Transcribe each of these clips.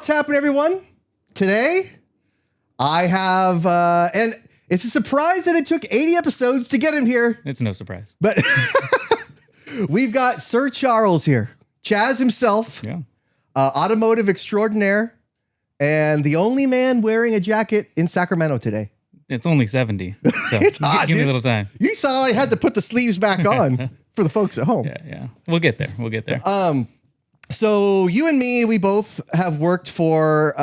What's happening, everyone? Today, I have, and it's a surprise that it took 80 episodes to get him here. It's no surprise. But we've got Sir Charles here, Chaz himself, automotive extraordinaire, and the only man wearing a jacket in Sacramento today. It's only 70. So It's hot, give me dude. a little time. You saw I had to put the sleeves back on for the folks at home. Yeah. We'll get there. So you and me, we both have worked for,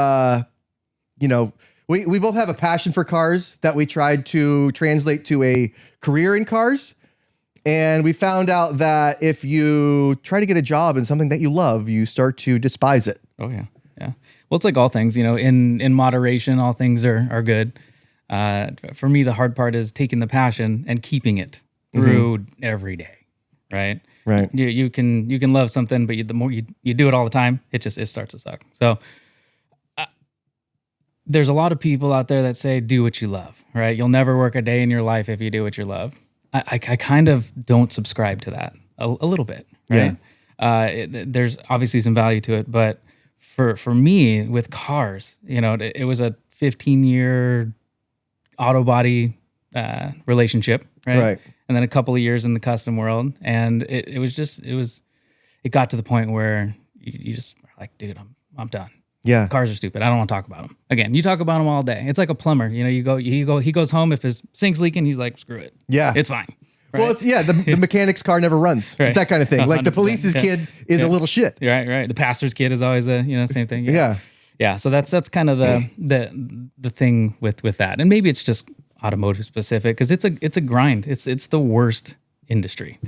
we both have a passion for cars that we tried to translate to a career in cars. And we found out that if you try to get a job in something that you love, you start to despise it. Oh, yeah. Well, it's like all things, in moderation, all things are good. For me, the hard part is taking the passion and keeping it through every day, right? Right. You can love something, but the more you do it all the time, it starts to suck. So there's a lot of people out there that say, do what you love, right? You'll never work a day in your life if you do what you love. I kind of don't subscribe to that a little bit, right? Yeah. There's obviously some value to it, but for me with cars, it was a 15-year auto body relationship, right? And then a couple of years in the custom world, and it got to the point where you just are like, dude, I'm done. Yeah, cars are stupid. I don't want to talk about them. Again, you talk about them all day. It's like a plumber. He goes home, if his sink's leaking, he's like, screw it. Yeah, it's fine. Right? Well, the mechanic's car never runs. Right. It's that kind of thing. Like the police's kid is a little shit. Right. The pastor's kid is always same thing. Yeah. So that's kind of the thing with that, and maybe it's just automotive specific because it's a grind. It's the worst industry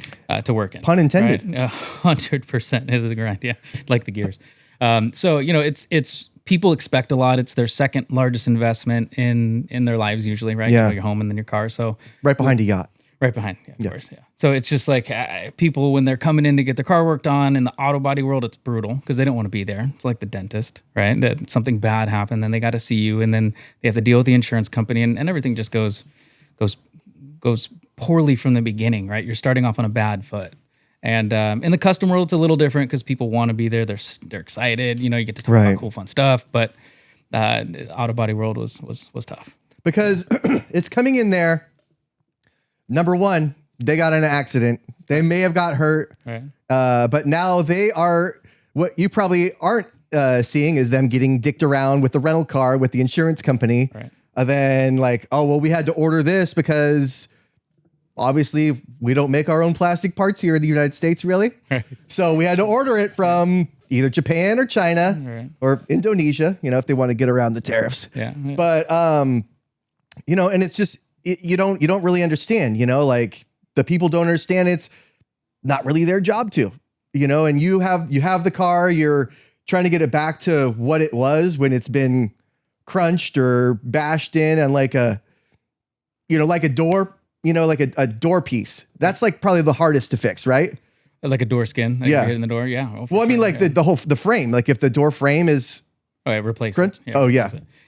to work in. Pun intended. 100% it is a grind. Yeah, like the gears. So it's people expect a lot. It's their second largest investment in their lives usually, right? Yeah. Your home and then your car. So right behind a yacht. Right behind, of course, yeah. So it's just like people, when they're coming in to get their car worked on in the auto body world, it's brutal because they don't want to be there. It's like the dentist, right? That something bad happened, then they got to see you, and then they have to deal with the insurance company, and everything just goes poorly from the beginning, right? You're starting off on a bad foot. And in the custom world, it's a little different because people want to be there. They're excited. You get to talk about cool, fun stuff. But auto body world was tough because it's coming in there. Number one, they got in an accident. They may have got hurt, right. But now they are, what you probably aren't seeing is them getting dicked around with the rental car with the insurance company. Right. Then like, oh, well, we had to order this because obviously we don't make our own plastic parts here in the United States, really. Right. So we had to order it from either Japan or China or Indonesia, if they want to get around the tariffs. Yeah. But, and it's just, you don't really understand, like the people don't understand it's not really their job to, and you have the car, you're trying to get it back to what it was when it's been crunched or bashed in and like a door, like a door piece. That's like probably the hardest to fix, right? Like a door skin. Like you hit in the door. Yeah. Oh, well, I mean like the frame, like if the door frame is replace it.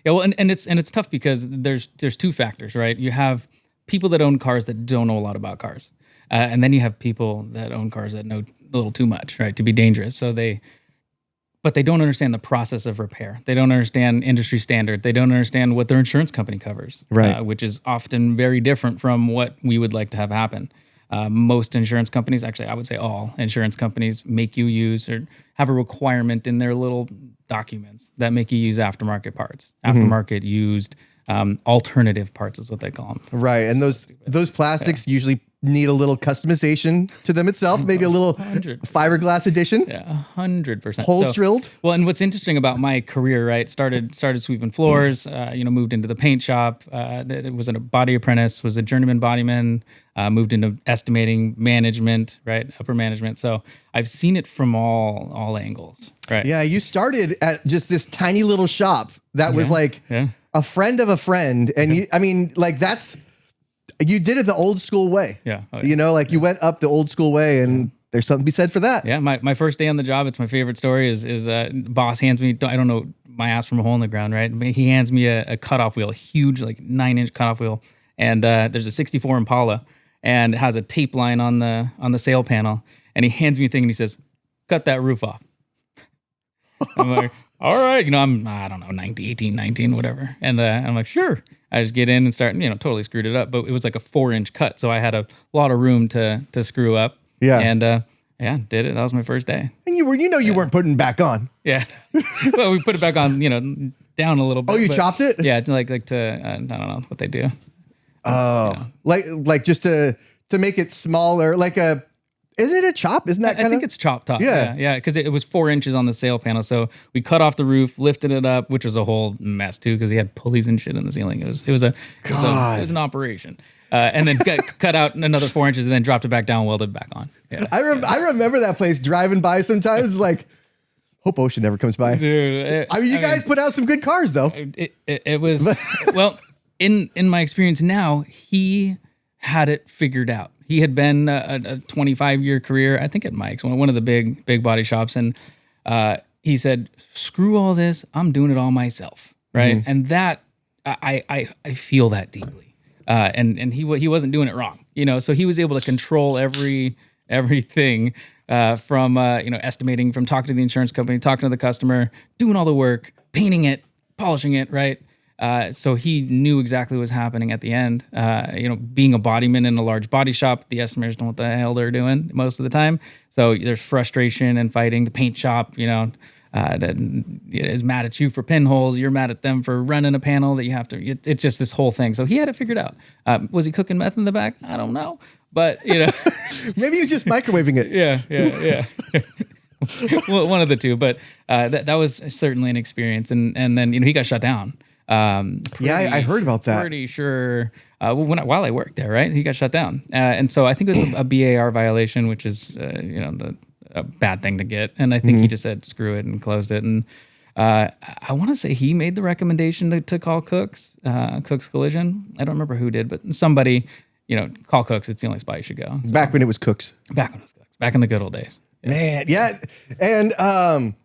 Yeah, well, and it's tough because there's two factors, right? You have people that own cars that don't know a lot about cars, and then you have people that own cars that know a little too much, right, to be dangerous. But they don't understand the process of repair. They don't understand industry standard. They don't understand what their insurance company covers, right? Which is often very different from what we would like to have happen. Most insurance companies, actually, I would say all insurance companies, make you use or have a requirement in their little documents that make you use aftermarket parts, aftermarket used alternative parts is what they call them. Right, and those plastics usually need a little customization to them itself, maybe a little fiberglass addition. Yeah, 100%. Holes drilled. Well, and what's interesting about my career, right? Started sweeping floors. Moved into the paint shop. It was a body apprentice. Was a journeyman bodyman. Moved into estimating management, right? Upper management. So I've seen it from all angles, right? Yeah, you started at just this tiny little shop that was like a friend of a friend, and you did it the old school way. Yeah. Oh, yeah. You went up the old school way, and there's something to be said for that. Yeah. My first day on the job, it's my favorite story is boss hands me, I don't know, my ass from a hole in the ground, right? He hands me a cutoff wheel, a huge 9-inch cutoff wheel. And there's a 64 Impala and it has a tape line on the sail panel. And he hands me a thing and he says, cut that roof off. I'm like, all right, I don't know, 19, 18, 19, whatever. And I'm like, sure. I just get in and start, totally screwed it up. But it was like a 4-inch cut. So I had a lot of room to screw up. Yeah. And did it. That was my first day. And you weren't putting it back on. Yeah. Well, we put it back on, down a little bit. Oh, you chopped it? Yeah. Like to, I don't know what they do. Oh, like just to make it smaller, isn't it a chop? Isn't that I think it's chop top. Yeah. Yeah. Because it was 4 inches on the sail panel. So we cut off the roof, lifted it up, which was a whole mess too, because he had pulleys and shit in the ceiling. It was an operation. And then cut out another 4 inches and then dropped it back down, welded it back on. Yeah. I remember that place driving by sometimes. Like, hope Ocean never comes by. Dude, you guys put out some good cars though. It was well in my experience now, he had it figured out. He had been a 25-year career, I think at Mike's, one of the big body shops, and he said, "Screw all this, I'm doing it all myself." Right, and that I feel that deeply. And he wasn't doing it wrong, so he was able to control everything from estimating, from talking to the insurance company, talking to the customer, doing all the work, painting it, polishing it, right? So he knew exactly what was happening at the end. Being a bodyman in a large body shop, the estimators don't know what the hell they're doing most of the time. So there's frustration and fighting. The paint shop, is mad at you for pinholes. You're mad at them for running a panel that you have to. It's just this whole thing. So he had it figured out. Was he cooking meth in the back? I don't know, but maybe he was just microwaving it. Yeah. Well, one of the two, but that was certainly an experience. And then he got shut down. I heard about that. Pretty sure while I worked there, right? He got shut down, and so I think it was a BAR violation, which is a bad thing to get. And I think he just said screw it and closed it. And I want to say he made the recommendation to call Cook's Collision. I don't remember who did, but somebody call Cook's. It's the only spot you should go. So, back when it was Cook's. Back in the good old days. Yeah. Man, yeah, and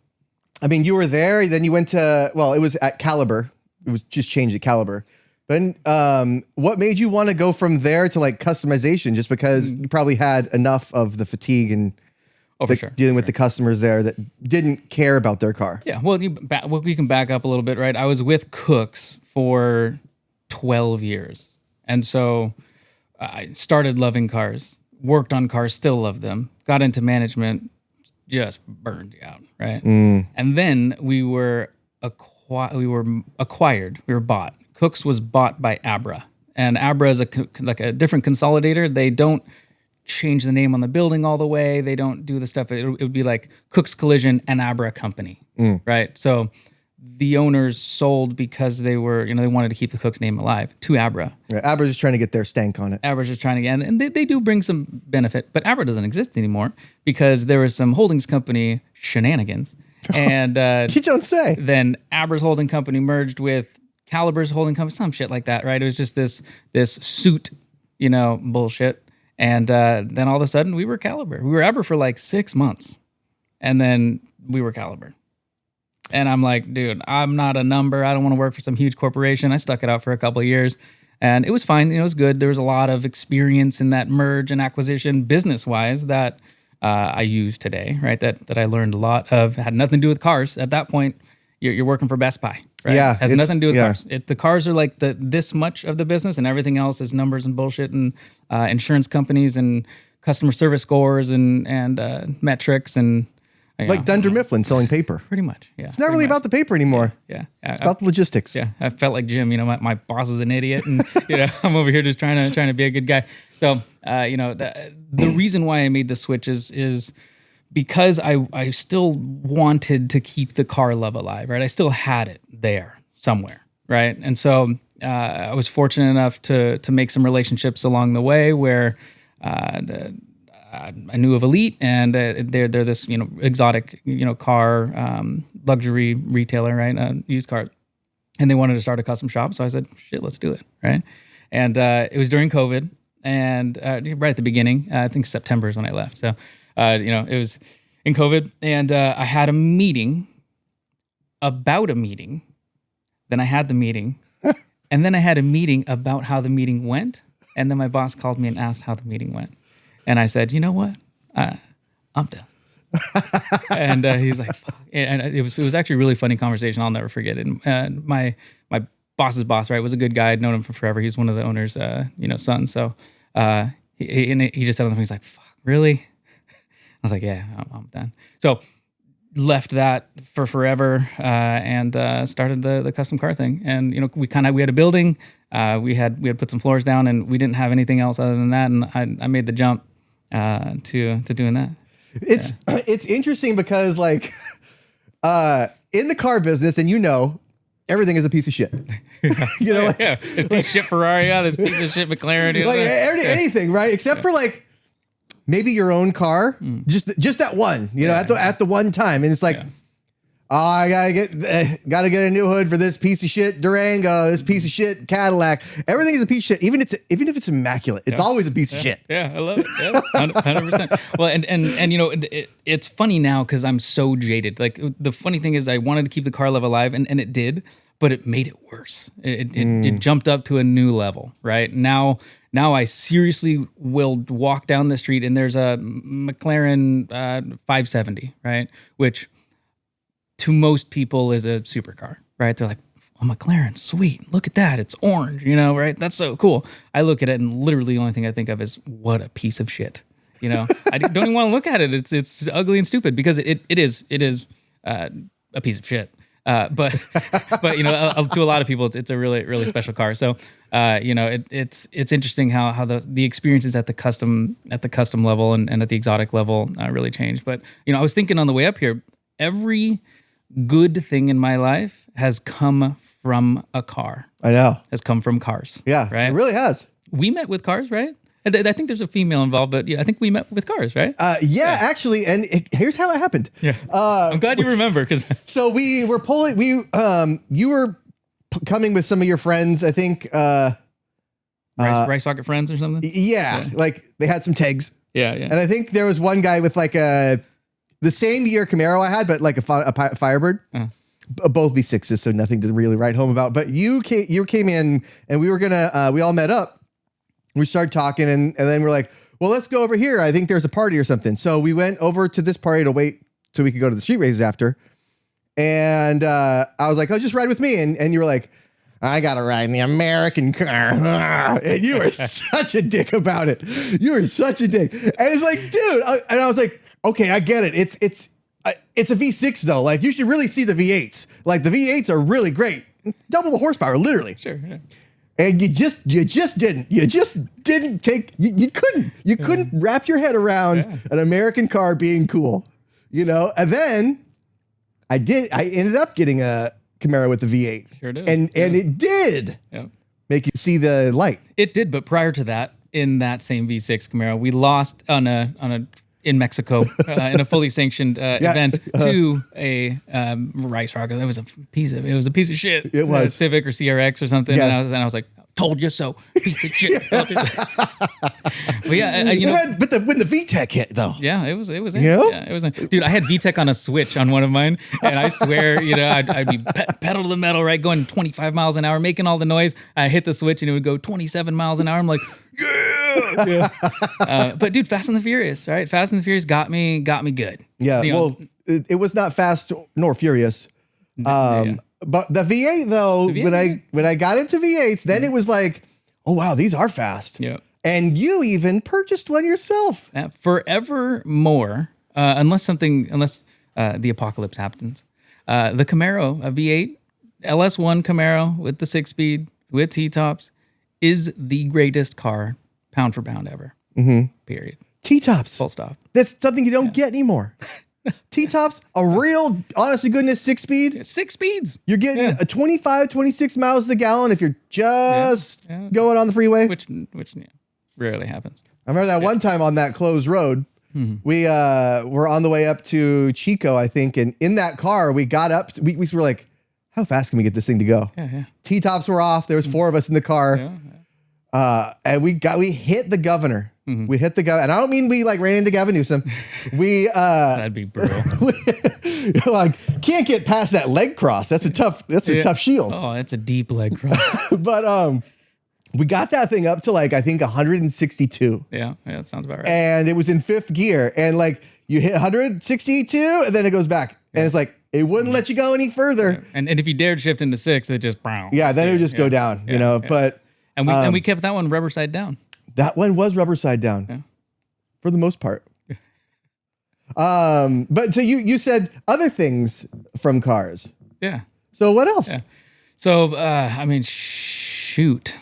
you were there. Then you went to it was at Caliber. It was just changed at Caliber. But what made you want to go from there to customization? Just because you probably had enough of the fatigue and for sure. Dealing with the customers there that didn't care about their car. Yeah, well, we can back up a little bit, right? I was with Cook's for 12 years. And so I started loving cars, worked on cars, still love them, got into management, just burned you out, right? And then we were acquired. We were bought. Cook's was bought by Abra. And Abra is a different consolidator. They don't change the name on the building all the way. They don't do the stuff. It would be like Cook's Collision and Abra Company, right? So the owners sold because they were, they wanted to keep the Cook's name alive to Abra. Yeah, Abra's just trying to get their stank on it. Abra's just trying to get, and they do bring some benefit, but Abra doesn't exist anymore because there was some holdings company shenanigans. And you don't say. Then Abra's holding company merged with Caliber's holding company, some shit like that, right? It was just this suit, bullshit. And then all of a sudden we were Caliber. We were Abra for 6 months. And then we were Caliber. And I'm like, dude, I'm not a number. I don't want to work for some huge corporation. I stuck it out for a couple of years. And it was fine. It was good. There was a lot of experience in that merge and acquisition business-wise that I use today, right? That I learned a lot of. Had nothing to do with cars. At that point, you're working for Best Buy, right? Yeah. Has nothing to do with cars. The cars are this much of the business, and everything else is numbers and bullshit and insurance companies and customer service scores and metrics and like Dunder Mifflin selling paper. Pretty much, yeah. It's not really about the paper anymore. Yeah. It's about the logistics. Yeah, I felt like Jim. My boss is an idiot, and I'm over here just trying to be a good guy. So the reason why I made the switch is because I still wanted to keep the car love alive, right? I still had it there somewhere, right? And so I was fortunate enough to make some relationships along the way where I knew of Elite, and they're this exotic car luxury retailer, right? Used cars, and they wanted to start a custom shop. So I said, shit, let's do it, right? And it was during COVID, and right at the beginning, I think September is when I left. So it was in COVID, and I had a meeting about a meeting. Then I had the meeting, and then I had a meeting about how the meeting went, and then my boss called me and asked how the meeting went. And I said, you know what? I'm done. And he's like, fuck. And it was actually a really funny conversation. I'll never forget it. And my boss's boss, right, was a good guy. I'd known him for forever. He's one of the owner's, sons. So he just said something. He's like, fuck, really? I was like, yeah, I'm done. So left that for forever and started the custom car thing. And we had a building. We had put some floors down, and we didn't have anything else other than that. And I made the jump to doing that. It's interesting because like in the car business, and everything is a piece of shit. This piece of shit Ferrari, this piece of shit McLaren, anything, right? Except for like maybe your own car, just that one, at the one time, and it's like, oh, I gotta get a new hood for this piece of shit Durango, this piece of shit Cadillac. Everything is a piece of shit, even if it's immaculate. It's always a piece of shit. Yeah, I love it. Yeah, 100%. Well, and it's funny now because I'm so jaded. Like the funny thing is, I wanted to keep the car love alive, and it did, but it made it worse. It jumped up to a new level. Right now I seriously will walk down the street and there's a McLaren 570, right, which to most people is a supercar, right? They're like, oh, McLaren, sweet. Look at that. It's orange, right? That's so cool. I look at it and literally the only thing I think of is what a piece of shit. I don't even want to look at it. It's ugly and stupid because it is a piece of shit. But to a lot of people, it's a really, really special car. So, it's interesting how the experiences at the custom level and at the exotic level really change. But, I was thinking on the way up here, every good thing in my life has come from a car. I know. Has come from cars. Yeah, right? It really has. We met with cars, right? I think there's a female involved, but I think we met with cars, right? Actually, and here's how it happened. Yeah, I'm glad you remember because. So we were pulling. You were coming with some of your friends, I think. Rice Rocket Friends or something. Yeah, like they had some tags. Yeah. And I think there was one guy with like the same year Camaro I had, but like a Firebird. Both V6s, so nothing to really write home about. But you came in, and we were gonna. We all met up. We started talking, and then we're like, well, let's go over here. I think there's a party or something. So we went over to this party to wait so we could go to the street races after. And I was like, oh, just ride with me. And you were like, I got to ride in the American car. And you were such a dick about it. You were such a dick. And it's like, dude. And I was like, okay, I get it. It's a V6 though. Like you should really see the V8s. Like the V8s are really great. Double the horsepower, literally. Sure. Yeah. And you just didn't take, you couldn't wrap your head around an American car being cool, and then I ended up getting a Camaro with the V8. Sure did. And it did make you see the light. It did. But prior to that, in that same V6 Camaro, we lost in Mexico in a fully sanctioned event to a Rice Rocket. It was a piece of shit. It was Civic or CRX or something. Yeah. And I was like, told you so, piece of shit. But yeah, when the VTEC hit though. Yeah, it was. Yeah, it was. Dude, I had VTEC on a switch on one of mine, and I swear, I'd be pedal to the metal, right, going 25 miles an hour, making all the noise. I hit the switch, and it would go 27 miles an hour. I'm like, yeah. But dude, Fast and the Furious, right? Fast and the Furious got me good. Yeah. It was not Fast nor Furious. But the V8 though, when I got into V8s, then it was like, oh wow, these are fast. Yeah. And you even purchased one yourself. Forevermore, unless the apocalypse happens. The Camaro, a V8, LS1 Camaro with the 6-speed, with T-tops, is the greatest car, pound for pound ever. Mm-hmm. Period. T-tops. Full stop. That's something you don't get anymore. T-tops, a real, honest to goodness, 6-speed. 6 speeds. You're getting a 25, 26 miles a gallon if you're just going on the freeway. Which rarely happens. I remember that one time on that closed road, we were on the way up to Chico, I think, and in that car, we got up, we were like, how fast can we get this thing to go? Yeah. T-tops were off. There was 4 of us in the car. And we hit the governor. Mm-hmm. We hit the governor. And I don't mean we like ran into Gavin Newsom. That'd be brutal. Can't get past that leg cross. That's a tough shield. Oh, that's a deep leg cross. But We got that thing up to like, I think 162. Yeah, that sounds about right. And it was in fifth gear. And like you hit 162 and then it goes back. And it's like, it wouldn't let you go any further. Yeah. And if you dared shift into sixth, it just brown. Yeah, then it would just go down, you know. But and we kept that one rubber side down. That one was rubber side down for the most part. But so you said other things from cars. Yeah. So what else? Yeah. So I mean, shoot.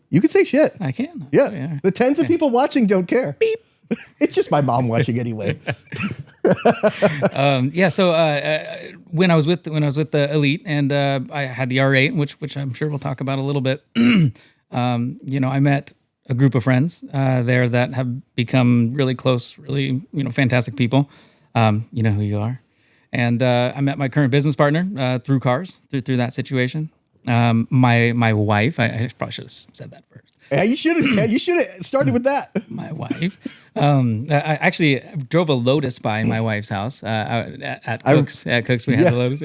You can say shit. I can. Yeah. The tens of people watching don't care. Beep. It's just my mom watching anyway. So when I was with the Elite and I had the R8, which I'm sure we'll talk about a little bit. I met a group of friends there that have become really close, really fantastic people. You know who you are. And I met my current business partner through cars, through that situation. My wife, I probably should have said that first. Yeah, you should have started with that. My wife. I actually drove a Lotus by my wife's house at Cook's. At Cook's, we had the Lotus.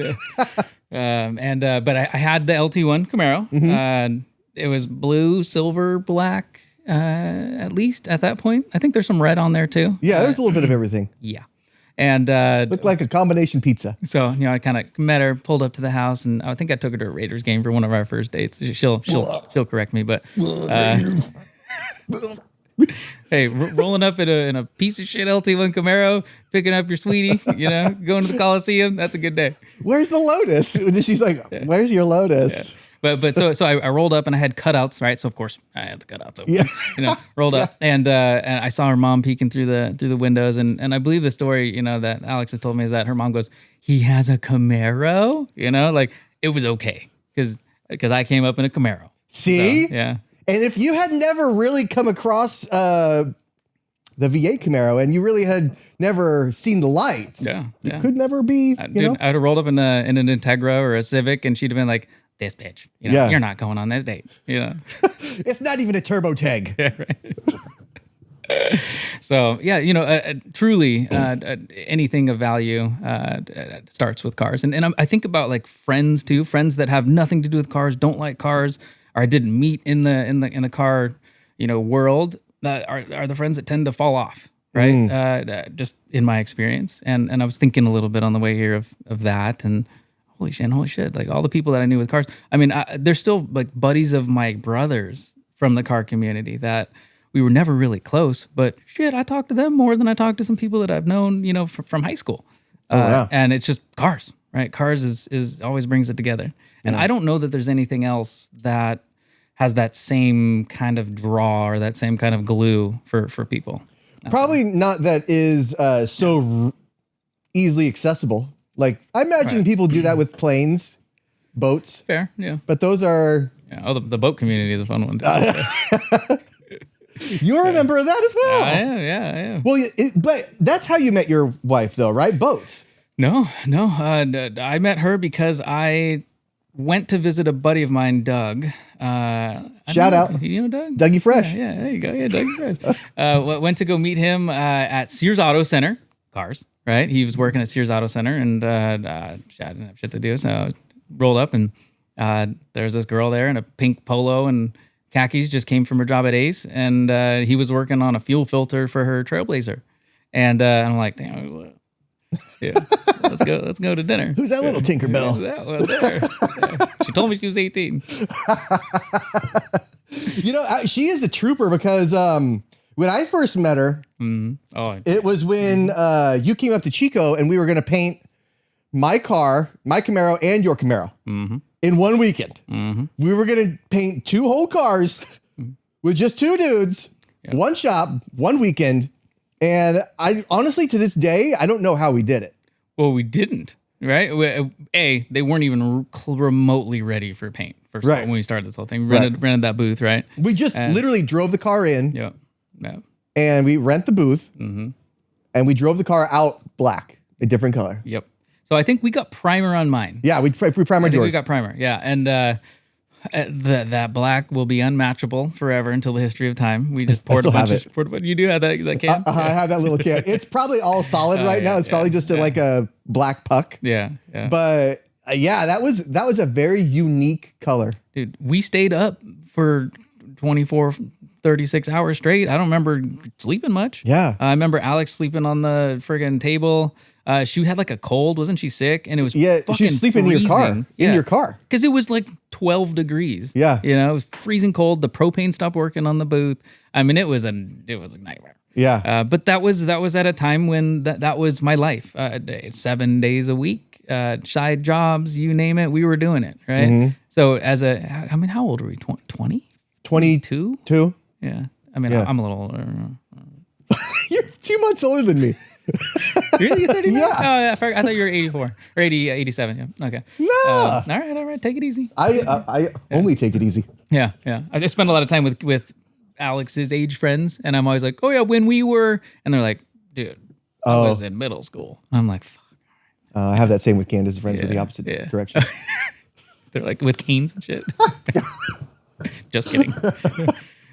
Yeah. But I had the LT1 Camaro. Mm-hmm. It was blue, silver, black, at least at that point. I think there's some red on there too. Yeah, there's a little bit of everything. Yeah. And looked like a combination pizza. So I kind of met her, pulled up to the house, and I think I took her to a Raiders game for one of our first dates. She'll correct me, but hey, rolling up in a piece of shit LT1 Camaro, picking up your sweetie, going to the Coliseum, that's a good day. Where's the Lotus? She's like, "Where's your Lotus?" Yeah. But so I rolled up and I had cutouts, right? So of course I had the cutouts open. Yeah. Rolled up and I saw her mom peeking through the windows and I believe the story, that Alex has told me is that her mom goes, "He has a Camaro," like it was okay because I came up in a Camaro. See? So, yeah. And if you had never really come across the V8 Camaro and you really had never seen the light, you could never be, I'd have rolled up in an Integra or a Civic and she'd have been like, "This bitch, you're not going on this date." It's not even a turbo tag. Yeah, right. So truly, anything of value starts with cars, and I think about like friends too, friends that have nothing to do with cars, don't like cars, or I didn't meet in the car, world. That are the friends that tend to fall off, right? Just in my experience, and I was thinking a little bit on the way here of that and. Holy shit. Like all the people that I knew with cars. I mean, they're still like buddies of my brothers from the car community that we were never really close, but shit, I talked to them more than I talked to some people that I've known, from high school. Wow. And it's just cars, right? Cars is always brings it together. And I don't know that there's anything else that has that same kind of draw or that same kind of glue for people. Probably not that is so easily accessible. Like, I imagine people do that with planes, boats. Fair, yeah. But those are... Yeah. Oh, the boat community is a fun one, too. You're a member of that as well. I am. Well, but that's how you met your wife, though, right? Boats. No. I met her because I went to visit a buddy of mine, Doug. Shout out. You know Doug? Dougie Fresh. Yeah, there you go. Yeah, Dougie Fresh. Went to go meet him at Sears Auto Center. Cars. Right, he was working at Sears Auto Center, and I didn't have shit to do, so I rolled up, and there's this girl there in a pink polo and khakis, just came from her job at Ace, and he was working on a fuel filter for her Trailblazer, and I'm like, damn, let's go to dinner. Who's that little Tinkerbell? Who's that one there? Yeah. She told me she was 18. She is a trooper because when I first met her, it was when you came up to Chico and we were going to paint my car, my Camaro, and your Camaro in one weekend. Mm-hmm. We were going to paint 2 whole cars with just 2 dudes, one shop, one weekend. And I honestly, to this day, I don't know how we did it. Well, we didn't, right? They weren't even remotely ready for paint. First of all, when we started this whole thing, rented that booth, right? We just literally drove the car in. Yeah. And we rent the booth, and we drove the car out black, a different color. Yep. So I think we got primer on mine. Yeah, we primered yours. We got primer, yeah. And that black will be unmatchable forever until the history of time. We just poured a bunch of... You do have that can? I have that little can. It's probably all solid right now. It's probably just like a black puck. Yeah. But that was a very unique color. Dude, we stayed up for 24, 36 hours straight. I don't remember sleeping much. Yeah. I remember Alex sleeping on the friggin' table. She had like a cold. Wasn't she sick? And it was fucking she was sleeping freezing. in your car. In your car. Because it was like 12 degrees. Yeah. You know, it was freezing cold. The propane stopped working on the booth. I mean, it was a nightmare. Yeah. But that was at a time when that was my life. 7 days a week, side jobs, you name it, we were doing it, right? Mm-hmm. So how old were we? 20? 22? Yeah. I mean, Yeah. I'm a little older. You're 2 months older than me. Really? You're 39? Yeah. Oh, yeah, I thought you were 84 or 87. Yeah. Okay. No. All right. Take it easy. I only take it easy. Yeah. I spend a lot of time with Alex's age friends, and I'm always like, oh yeah, when we were, and they're like, dude, I was in middle school. I'm like, fuck. I have that same with Candace's friends with the opposite direction. They're like with canes and shit. Just kidding.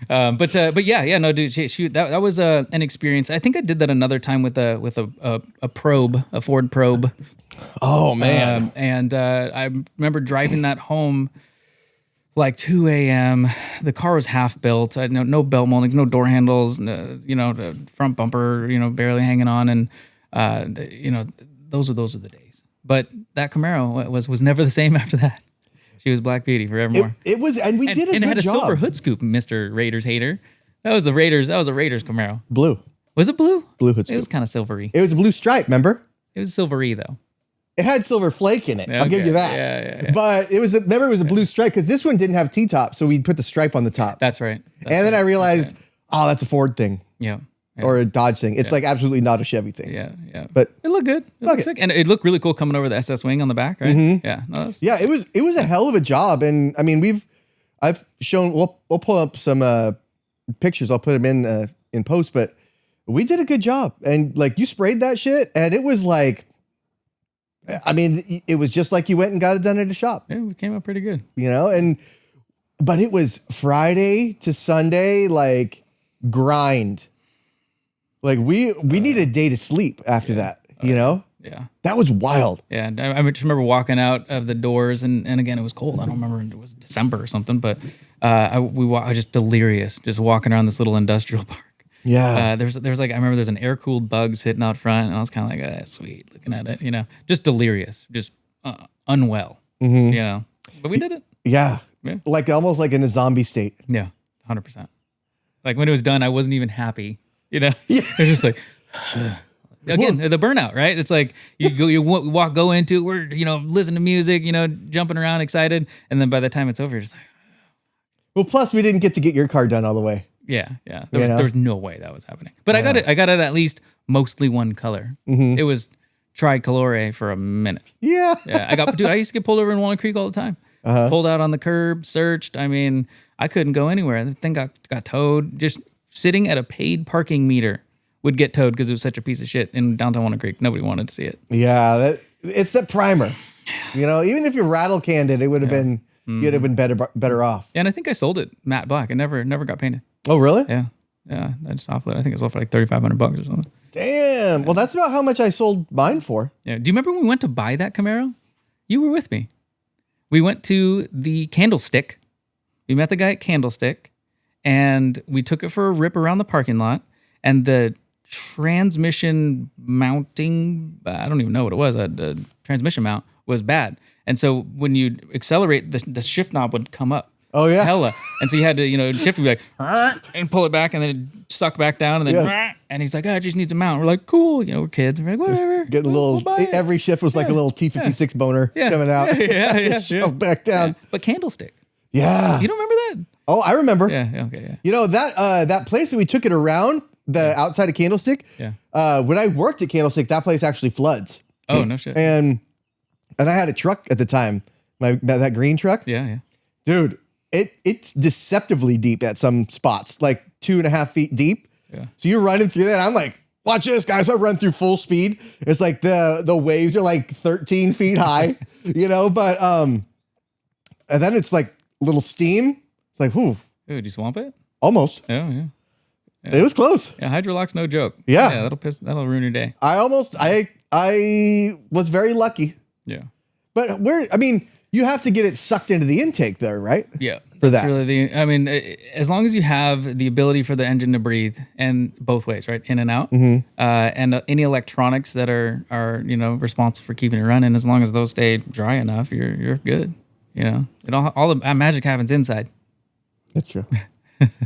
But yeah, no, dude, that was an experience. I think I did that another time with a probe, a Ford probe. Oh man. And I remember driving that home like 2 a.m. The car was half built. I had no belt moldings, no door handles, the front bumper, barely hanging on, and those are the days. But that Camaro was never the same after that. She was Black Beauty forevermore. It was, and we did a good job. And it had a silver hood scoop, Mr. Raiders hater. That was a Raiders Camaro. Blue. Was it blue? Blue hood scoop. It was kind of silvery. It was a blue stripe, remember? It was silvery though. It had silver flake in it. I'll give you that. Yeah. But it was a blue stripe because this one didn't have T-top, so we put the stripe on the top. That's right. Then I realized, that's a Ford thing. Yeah. Or a Dodge thing. It's like absolutely not a Chevy thing. Yeah. But it looked good. It looked sick. And it looked really cool coming over the SS wing on the back, right? Mm-hmm. Yeah. No, it was a hell of a job. And I mean, I've shown, we'll pull up some pictures. I'll put them in post, but we did a good job. And like you sprayed that shit and it was like, I mean, it was just like you went and got it done at a shop. Yeah, we came out pretty good. But it was Friday to Sunday, like grind. Like we need a day to sleep after that, Yeah. That was wild. Yeah. I just remember walking out of the doors and again, it was cold. I don't remember, it was December or something, but I was just delirious, just walking around this little industrial park. Yeah. There's like, I remember there's an air-cooled bug sitting out front and I was kind of like, sweet, looking at it, just delirious, just unwell, but we did it. Yeah. Like almost like in a zombie state. Yeah. 100%. Like when it was done, I wasn't even happy. Yeah. It was just like, again, the burnout, right? It's like you go into it, we're, listening to music, jumping around excited. And then by the time it's over, you're just like, well, plus we didn't get to get your car done all the way. Yeah. There was no way that was happening. But I got it at least mostly one color. Mm-hmm. It was tricolore for a minute. Yeah. I used to get pulled over in Walnut Creek all the time. Pulled out on the curb, searched. I mean, I couldn't go anywhere. The thing got towed. Just sitting at a paid parking meter would get towed because it was such a piece of shit in downtown Walnut Creek. Nobody wanted to see it. Yeah, it's the primer. Even if you rattle canned it would have been you'd have been better off. Yeah, and I think I sold it matte black. It never got painted. Oh, really? Yeah. I just offloaded. I think it sold for like $3,500 or something. Damn. Well, that's about how much I sold mine for. Yeah. Do you remember when we went to buy that Camaro? You were with me. We went to the Candlestick. We met the guy at Candlestick, and we took it for a rip around the parking lot. And the transmission mounting, I don't even know what it was. The transmission mount was bad, and so when you accelerate, the shift knob would come up. Oh yeah, hella. And so you had to, shift, be like, and pull it back, and then it'd suck back down, and then, and he's like, it just needs a mount. We're like, cool, we're kids. We're like, whatever. Getting a little. Every shift was like a little T56 boner coming out. Shoved back down. Yeah. But Candlestick. Yeah. You don't remember that? Oh, I remember. Yeah. Okay. Yeah. That place that we took it around the outside of Candlestick. Yeah. When I worked at Candlestick, that place actually floods. Oh no shit. And I had a truck at the time, that green truck. Yeah. Dude. It's deceptively deep at some spots, like 2.5 feet deep. Yeah. So you're running through that. I'm like, watch this, guys. So I run through full speed. It's like the waves are like 13 feet high, but and then it's like little steam. It's like, whew. Ooh, did you swamp it? Almost. Yeah. It was close. Yeah, hydrolock's no joke. Yeah. That'll ruin your day. I was very lucky. Yeah. But You have to get it sucked into the intake there, right? Yeah. For that's that. really I mean, as long as you have the ability for the engine to breathe and both ways, right? In and out. And any electronics that are responsible for keeping it running, as long as those stay dry enough, you're good. You know, all the magic happens inside. That's true.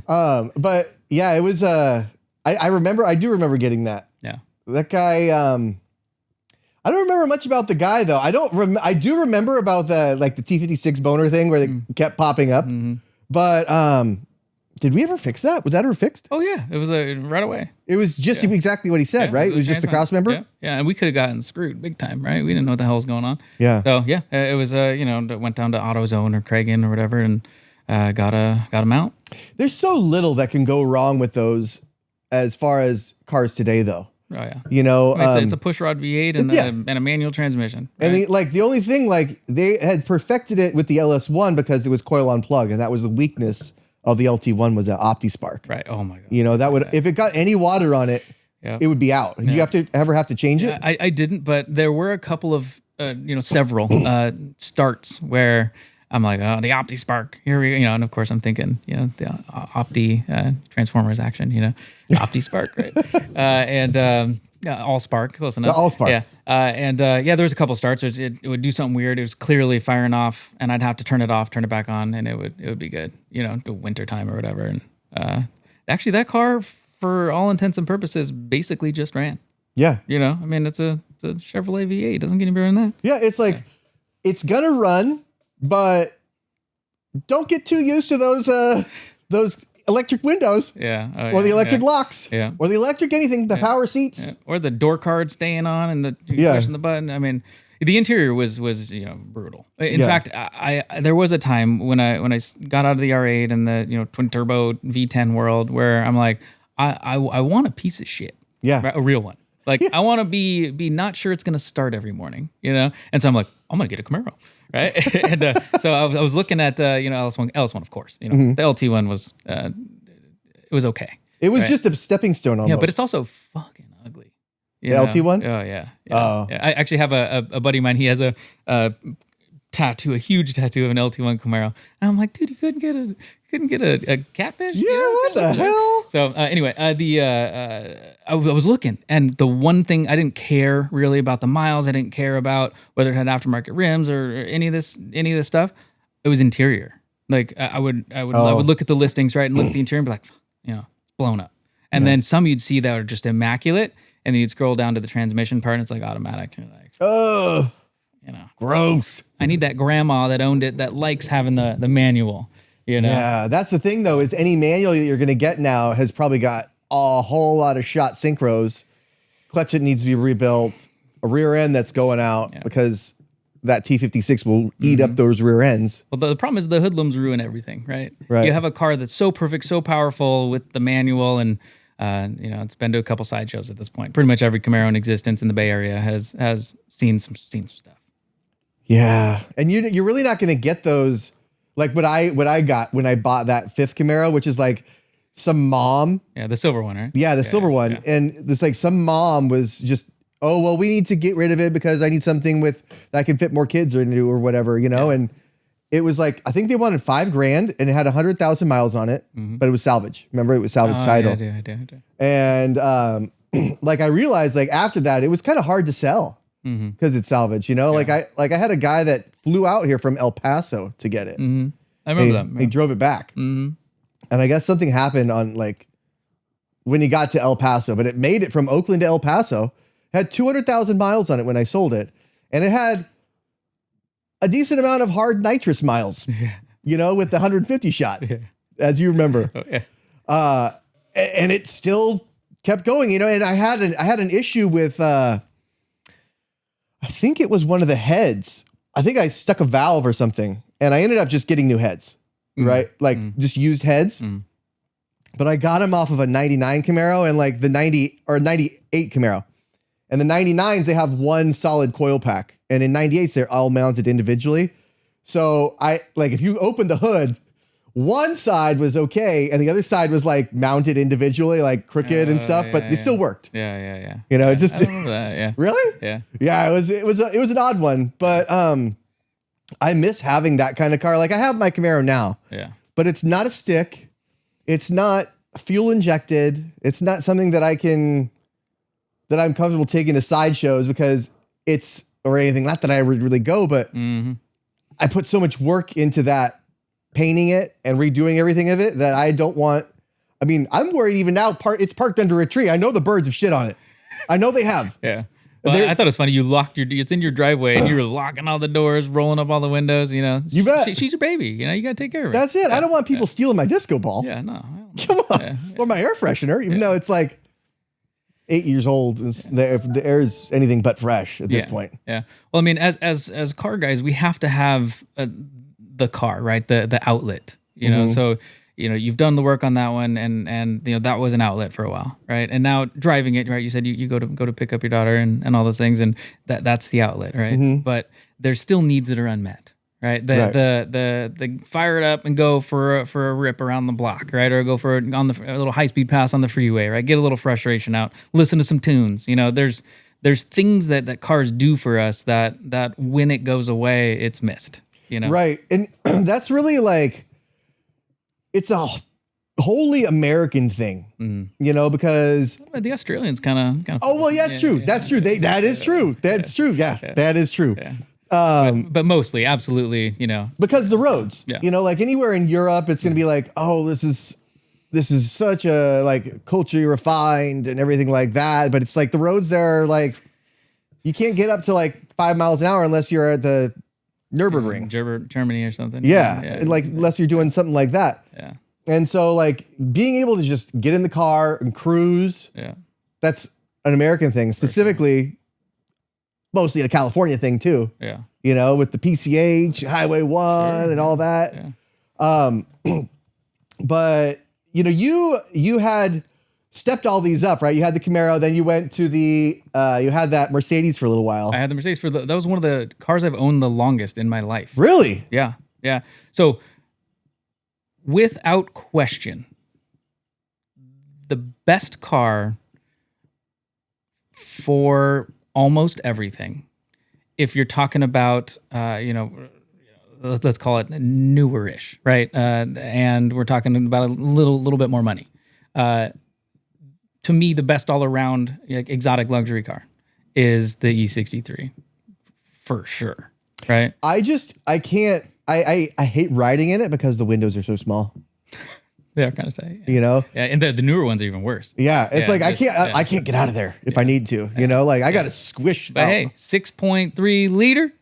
But yeah, it was, I do remember getting that. Yeah. That guy, I don't remember much about the guy though. I do remember about the T56 boner thing where they kept popping up. But did we ever fix that? Was that ever fixed? Oh yeah, it was right away. It was just exactly what he said, right? It was just the cross member. Yeah, and we could have gotten screwed big time, right? We didn't know what the hell was going on. Yeah. So yeah, it was went down to AutoZone or Craigan or whatever and got a mount. There's so little that can go wrong with those as far as cars today though. Oh yeah, you know, it's a pushrod V8 and a manual transmission. Right? And the only thing, they had perfected it with the LS1 because it was coil on plug, and that was the weakness of the LT1 was that OptiSpark. Right. Oh my god. You know, that would if it got any water on it, it would be out. Did you have to change it? I didn't, but there were a couple of several starts where I'm like, oh, the OptiSpark. Here we go. And of course I'm thinking, the Opti Transformers action, the OptiSpark, right? All Spark, close enough. The All Spark. Yeah. There was a couple starts. It would do something weird. It was clearly firing off, and I'd have to turn it off, turn it back on, and it would be good, the winter time or whatever. And actually, that car, for all intents and purposes, basically just ran. Yeah. I mean, it's a Chevrolet V8. It doesn't get any better than that. Yeah, it's it's gonna run, but don't get too used to those electric windows. Yeah. Or the electric locks. Yeah. Or the electric anything, the power seats. Yeah. Or the door card staying on and pushing the button. I mean, the interior was brutal. In fact, I there was a time when I got out of the R8 and the twin turbo V10 world where I'm like, I want a piece of shit. Yeah. Right? A real one. I want to be not sure it's going to start every morning, And so I'm like, I'm going to get a Camaro, right? And so I was looking at, LS1, of course. The LT1 was, it was okay. It was just a stepping stone almost. Yeah, but it's also fucking ugly. The LT1? Oh, yeah. Oh. Yeah. I actually have a buddy of mine. He has a huge tattoo of an LT1 Camaro. And I'm like, dude, you couldn't get a catfish? Yeah, what the hell? So anyway, I was looking, and the one thing I didn't care really about the miles. I didn't care about whether it had aftermarket rims or any of this stuff. It was interior. I would look at the listings, right, and look at the interior and be like, it's blown up. And then some you'd see that are just immaculate, and then you'd scroll down to the transmission part, and it's like automatic. And oh, gross. I need that grandma that owned it that likes having the manual. Yeah, that's the thing though, is any manual that you're going to get now has probably got a whole lot of shot synchros. Clutch that needs to be rebuilt, a rear end that's going out because that T56 will eat up those rear ends. Well, the problem is the hoodlums ruin everything, right? Right. You have a car that's so perfect, so powerful with the manual, and it's been to a couple sideshows at this point. Pretty much every Camaro in existence in the Bay Area has seen some stuff. Yeah, and you're really not going to get those. Like what I got when I bought that fifth Camaro, which is some mom. Yeah, the silver one, right? Yeah, the silver one. Yeah. And there's some mom was just, oh, well, we need to get rid of it because I need something that can fit more kids or whatever, And it was I think they wanted $5,000 and it had 100,000 miles on it, but it was salvage. Remember, it was salvage title. Yeah, I do. And I realized after that, it was kind of hard to sell. Because it's salvage, I had a guy that flew out here from El Paso to get it. I remember that. He drove it back, and I guess something happened on when he got to El Paso, but it made it from Oakland to El Paso. Had 200,000 miles on it when I sold it, and it had a decent amount of hard nitrous miles. With the 150 shot, as you remember. Oh, yeah. And it still kept going, And I had an issue with. I think it was one of the heads. I think I stuck a valve or something, and I ended up just getting new heads, right? Just used heads. But I got them off of a 99 Camaro and the 90 or 98 Camaro. And the 99s, they have one solid coil pack. And in 98s, they're all mounted individually. So if you open the hood, one side was okay, and the other side was mounted individually, crooked and stuff, but they still worked. Yeah. Just I remember that. Yeah. Really? Yeah. Yeah. It was an odd one, but I miss having that kind of car. Like I have my Camaro now, but it's not a stick. It's not fuel injected. It's not something that I'm comfortable taking to sideshows because or anything. Not that I would really go, but I put so much work into that, painting it and redoing everything of it that I don't want. I mean, I'm worried even now. It's parked under a tree. I know the birds have shit on it. I know they have. Yeah. Well, I thought it was funny. You locked it's in your driveway and you were locking all the doors, rolling up all the windows, You bet. She's your baby. You got to take care of her. That's it. Yeah. I don't want people stealing my disco ball. Yeah, no. Come on. Or my air freshener, even though it's like 8 years old. The air is anything but fresh at this point. Yeah. Well, I mean, as car guys, we have to have the car, right? The outlet, so, you've done the work on that one and that was an outlet for a while, right? And now driving it, right? You said you go to pick up your daughter and all those things, and that's the outlet, right? But there's still needs that are unmet, right? The fire it up and go for a rip around the block, right? Or go for a little high speed pass on the freeway, right? Get a little frustration out, listen to some tunes. There's things that cars do for us that when it goes away, it's missed. Right, and that's really like. It's a wholly American thing, because the Australians kind of. Oh well, yeah, that's true. That's true. That is true. That's true. Yeah, that is true. Yeah. But mostly, absolutely, because the roads. Like anywhere in Europe, it's going to be like, oh, this is such a like culturally refined and everything like that. But it's like the roads there are like you can't get up to like 5 miles an hour unless you're at the Nürburgring, Germany or something. Yeah. Like unless you're doing something like that. Yeah. And so like being able to just get in the car and cruise. Yeah. That's an American thing, specifically, mostly a California thing too. Yeah. With the PCH, Highway 1 and all that. Yeah. But you had stepped all these up, right? You had the Camaro, then you went to you had that Mercedes for a little while. I had the Mercedes that was one of the cars I've owned the longest in my life. Really? Yeah. Yeah. So without question, the best car for almost everything, if you're talking about, let's call it newer-ish, right? And we're talking about a little bit more money. To me, the best all-around exotic luxury car is the E63, for sure, right? I can't. I hate riding in it because the windows are so small. They are kind of tight. Yeah, and the newer ones are even worse. Yeah, it's like I can't get out of there if I need to. I got to squish. But hey, 6.3 liter.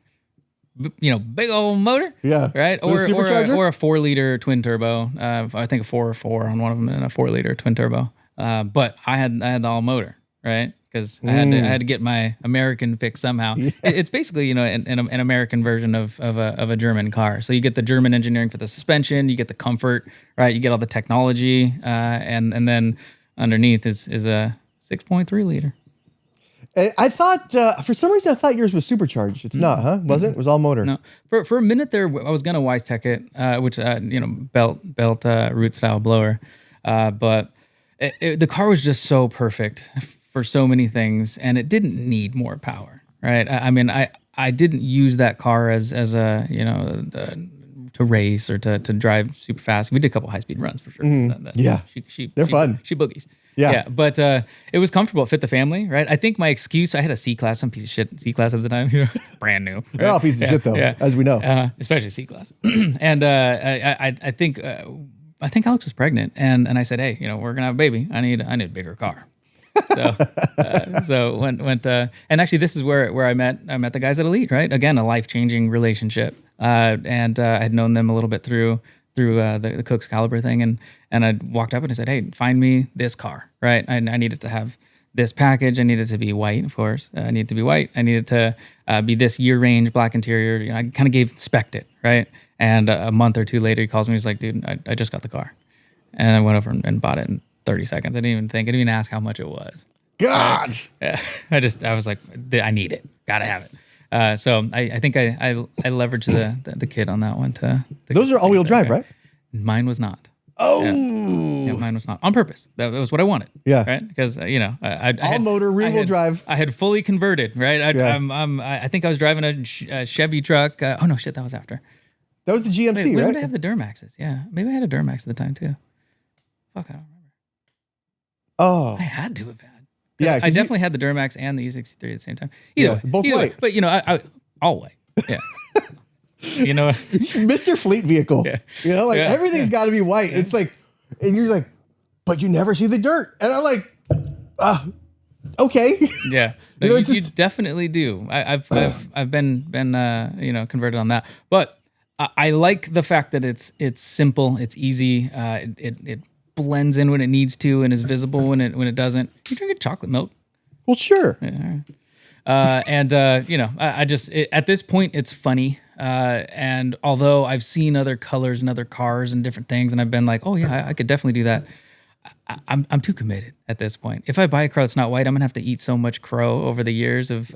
Big old motor. Yeah. Right. Or a 4-liter twin turbo. I think a 4 or 4 on one of them, and a 4-liter twin turbo. But I had the all motor, right? Because I had to get my American fix somehow. Yeah. It's basically an American version of a German car. So you get the German engineering for the suspension, you get the comfort, right? You get all the technology, and then underneath is a 6.3 liter. I thought for some reason I thought yours was supercharged. It's not, huh? Was it? It was all motor. No. For a minute there, I was gonna Wisec it, which belt root style blower, but the car was just so perfect for so many things, and it didn't need more power, right? I didn't use that car as a to race or to drive super fast. We did a couple high speed runs for sure. They're fun. She boogies. Yeah, but it was comfortable. It fit the family, right? I think my excuse, I had a C-Class, some piece of shit C-Class at the time, brand new. Right? They're all pieces of shit though, as we know. Especially C-Class. And I think Alex was pregnant, and I said, hey, we're gonna have a baby. I need a bigger car. So went and actually this is where I met the guys at Elite, right? Again, a life-changing relationship. And I had known them a little bit through the Cook's Caliber thing, and I walked up and I said, hey, find me this car, right? I needed to have this package. I needed to be white, of course. I needed to be white. I needed to be this year range, black interior. I kind of spec'd it, right? And a month or two later, he calls me. He's like, dude, I just got the car. And I went over and bought it in 30 seconds. I didn't even think. I didn't even ask how much it was. God. Yeah. I was like, I need it. Gotta have it. So I think I leveraged the kid on that one to those are all-wheel drive, right? Mine was not. Oh, Yeah, mine was not on purpose. That was what I wanted. Yeah. Right. Because I All had, motor, rear-wheel drive. I had fully converted. Right. Yeah. I think I was driving a Chevy truck. Oh no, shit, that was after. That was the GMC, Wait, right? When did I have the Duramaxes? Yeah, maybe I had a Duramax at the time too. Fuck, I don't remember. Oh, I had to have had. yeah. I definitely had the Duramax and the E63 at the same time. Either way, both either way. white. But I all white. Yeah. Mr. Fleet vehicle. Yeah. Everything's got to be white. It's like, and you're like, but you never see the dirt. And I'm like, okay. Yeah, no, you definitely do. I've been converted on that, but I like the fact that it's simple, it's easy, it blends in when it needs to, and is visible when it doesn't. You drink a chocolate milk. Well, sure. Yeah, I just at this point it's funny. And although I've seen other colors and other cars and different things, and I've been like, oh yeah, I could definitely do that. I'm too committed at this point. If I buy a car that's not white, I'm gonna have to eat so much crow over the years of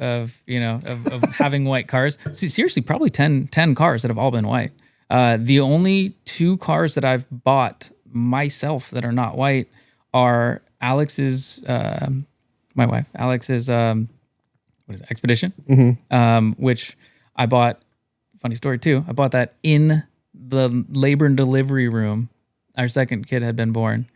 having white cars. See, seriously, probably 10 cars that have all been white. The only 2 cars that I've bought myself that are not white are Alex's, my wife, Alex's, what is it, Expedition, which I bought. Funny story too. I bought that in the labor and delivery room. Our second kid had been born.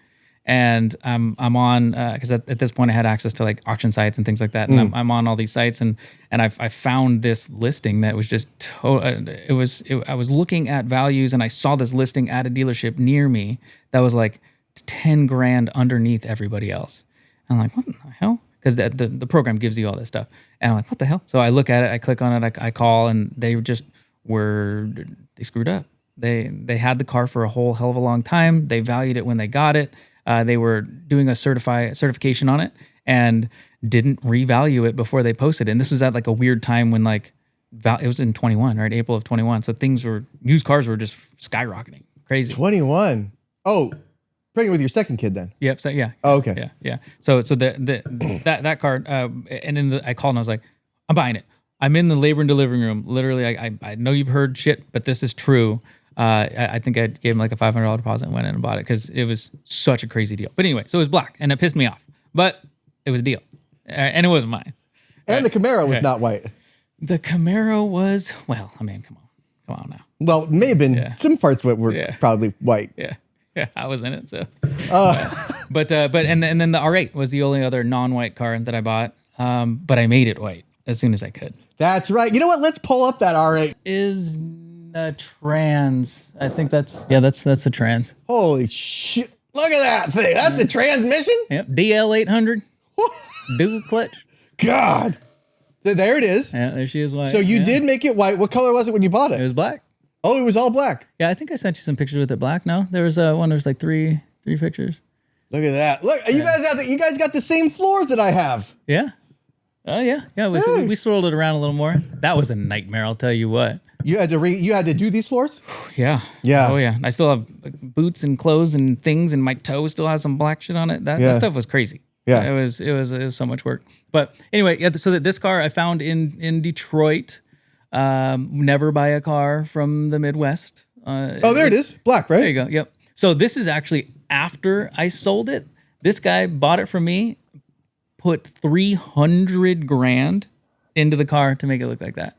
And I'm on because at this point I had access to like auction sites and things like that, and I'm on all these sites, and I found this listing that was just I was looking at values, and I saw this listing at a dealership near me that was like 10 grand underneath everybody else. And I'm like, what the hell? Because the program gives you all this stuff, and I'm like, what the hell? So I look at it, I click on it, I call, and they screwed up. They had the car for a whole hell of a long time. They valued it when they got it. They were doing a certification on it and didn't revalue it before they posted it. And this was at like a weird time when it was in 21, right? April of 21. So used cars were just skyrocketing. Crazy. 21. Oh, pregnant with your second kid then? Yep. So yeah. Oh, okay. Yeah. So that car, and I called and I was like, I'm buying it. I'm in the labor and delivery room. Literally, I know you've heard shit, but this is true. I think I gave him like a $500 deposit and went in and bought it because it was such a crazy deal. But anyway, so it was black and it pissed me off, but it was a deal, and it wasn't mine. And the Camaro was not white. The Camaro was, well, I mean, come on now. Well, it may have been some parts that were probably white. Yeah, I was in it. So, but then the R8 was the only other non-white car that I bought. But I made it white as soon as I could. That's right. You know what? Let's pull up that R8. Is a trans. I think that's a trans. Holy shit. Look at that thing. That's a transmission? Yep. DL800. Dual clutch. God. So there it is. Yeah, there she is white. So you did make it white. What color was it when you bought it? It was black. Oh, it was all black. Yeah, I think I sent you some pictures with it black. No, there was one. There's like three pictures. Look at that. Look, you guys got the same floors that I have. Yeah. Oh yeah. We swirled it around a little more. That was a nightmare. I'll tell you what. You had to do these floors? Yeah. Yeah. Oh yeah. I still have boots and clothes and things, and my toe still has some black shit on it. That stuff was crazy. Yeah. It was so much work. But anyway, yeah. So this car I found in Detroit. Never buy a car from the Midwest. There it is. Black, right? There you go. Yep. So this is actually after I sold it. This guy bought it from me, put 300 grand into the car to make it look like that.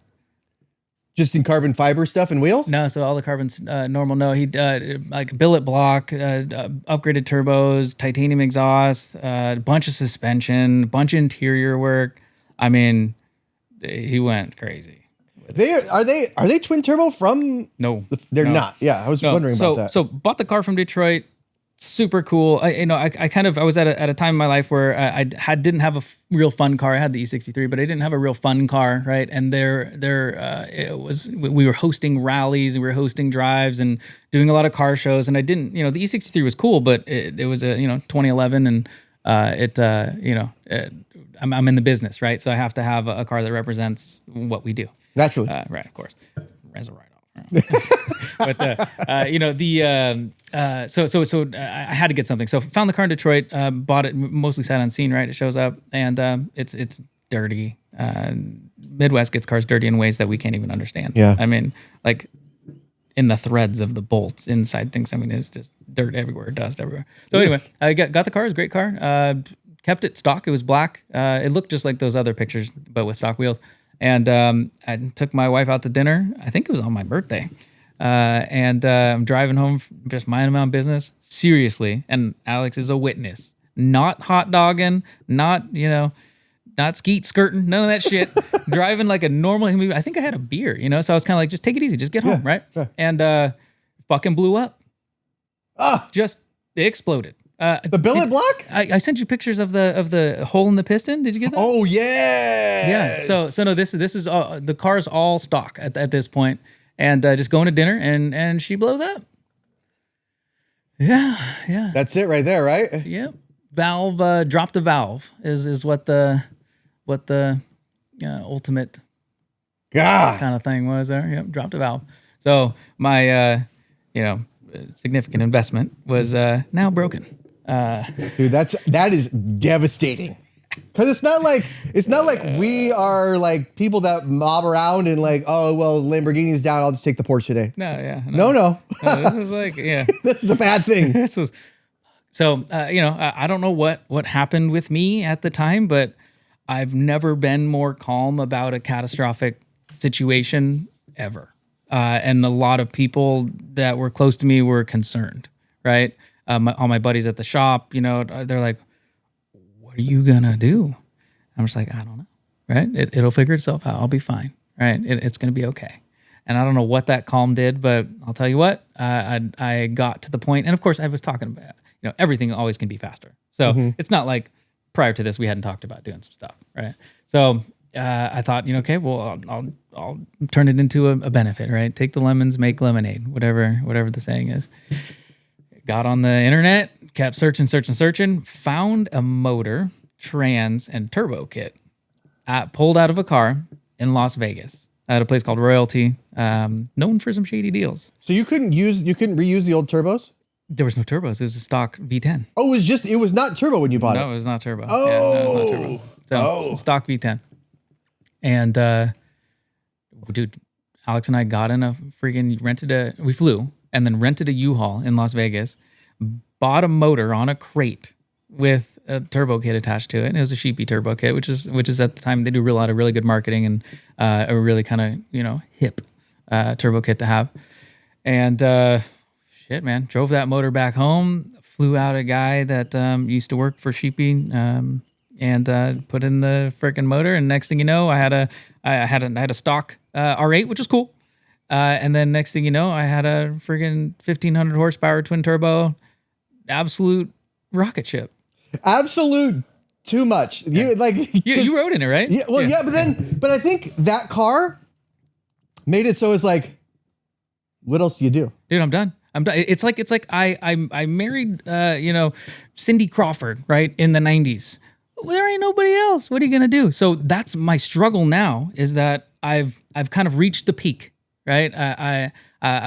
Just in carbon fiber stuff and wheels? No, so all the carbon's normal. No, he like billet block, upgraded turbos, titanium exhaust, a bunch of suspension, a bunch of interior work. I mean, he went crazy. Are they twin turbo from? No, they're not. Yeah, I was wondering about that. So bought the car from Detroit. Super cool. I was at a time in my life where I didn't have a real fun car. I had the E63, but I didn't have a real fun car, right? And we were hosting rallies, and we were hosting drives and doing a lot of car shows. And I didn't, the E63 was cool, but it was 2011, and I'm in the business, right? So I have to have a car that represents what we do. Naturally. Right, of course. As a write-off. But so I had to get something. So found the car in Detroit, bought it, mostly sight unseen, right? It shows up, and it's dirty. Midwest gets cars dirty in ways that we can't even understand. Yeah. I mean, like in the threads of the bolts inside things. I mean, it's just dirt everywhere, dust everywhere. So anyway, I got the car. It was a great car. Kept it stock. It was black. It looked just like those other pictures, but with stock wheels. And I took my wife out to dinner. I think it was on my birthday. And I'm driving home, just minding my own business. Seriously. And Alex is a witness. Not hot dogging, not skeet skirting, none of that shit. Driving like a normal, I think I had a beer, so I was kind of like, just take it easy, just get home, right? Yeah. And fucking blew up. Just it exploded. The billet block? I sent you pictures of the hole in the piston. Did you get that? Oh yeah. Yeah. So no, this is the car's all stock at this point, and just going to dinner and she blows up. Yeah. That's it right there, right? Yeah. Valve dropped a valve is what the ultimate kind of thing was there. Yep, dropped a valve. So my significant investment was now broken. Dude, that is devastating. Because it's not like we are like people that mob around and like, oh well, Lamborghini's down, I'll just take the Porsche today. No. This was like, this is a bad thing. This was so I don't know what happened with me at the time, but I've never been more calm about a catastrophic situation ever. And a lot of people that were close to me were concerned, right? All my buddies at the shop, they're like, what are you gonna do? I'm just like, I don't know, right? It'll figure itself out. I'll be fine, right? It's gonna be okay. And I don't know what that calm did, but I'll tell you what, I got to the point, and of course I was talking about, everything always can be faster. So it's not like prior to this we hadn't talked about doing some stuff, right? So I thought, okay, well, I'll turn it into a benefit, right? Take the lemons, make lemonade, whatever the saying is. Got on the internet, kept searching, found a motor, trans, and turbo kit pulled out of a car in Las Vegas at a place called Royalty, known for some shady deals. So you couldn't reuse the old turbos? There was no turbos. It was a stock V10. Oh, it was not turbo when you bought it? No, it was not turbo. Oh. Yeah, no, it was not turbo. So stock V10. And, dude, Alex and I got in we flew and then rented a U-Haul in Las Vegas, bought a motor on a crate with a turbo kit attached to it. And it was a Sheepy turbo kit, which is at the time, they do a lot of really good marketing and a really kind of, hip turbo kit to have. And shit, man, drove that motor back home, flew out a guy that used to work for Sheepy and put in the freaking motor. And next thing you know, I had a stock R8, which was cool. And then next thing you know, I had a friggin' 1,500 horsepower twin turbo, absolute rocket ship. Absolute too much. Yeah. You rode in it, right? Yeah. Well, yeah, but I think that car made it so it's like, what else do you do? Dude, I'm done. It's like I married Cindy Crawford, right, in the 90s. Well, there ain't nobody else. What are you gonna do? So that's my struggle now, is that I've kind of reached the peak. Right, I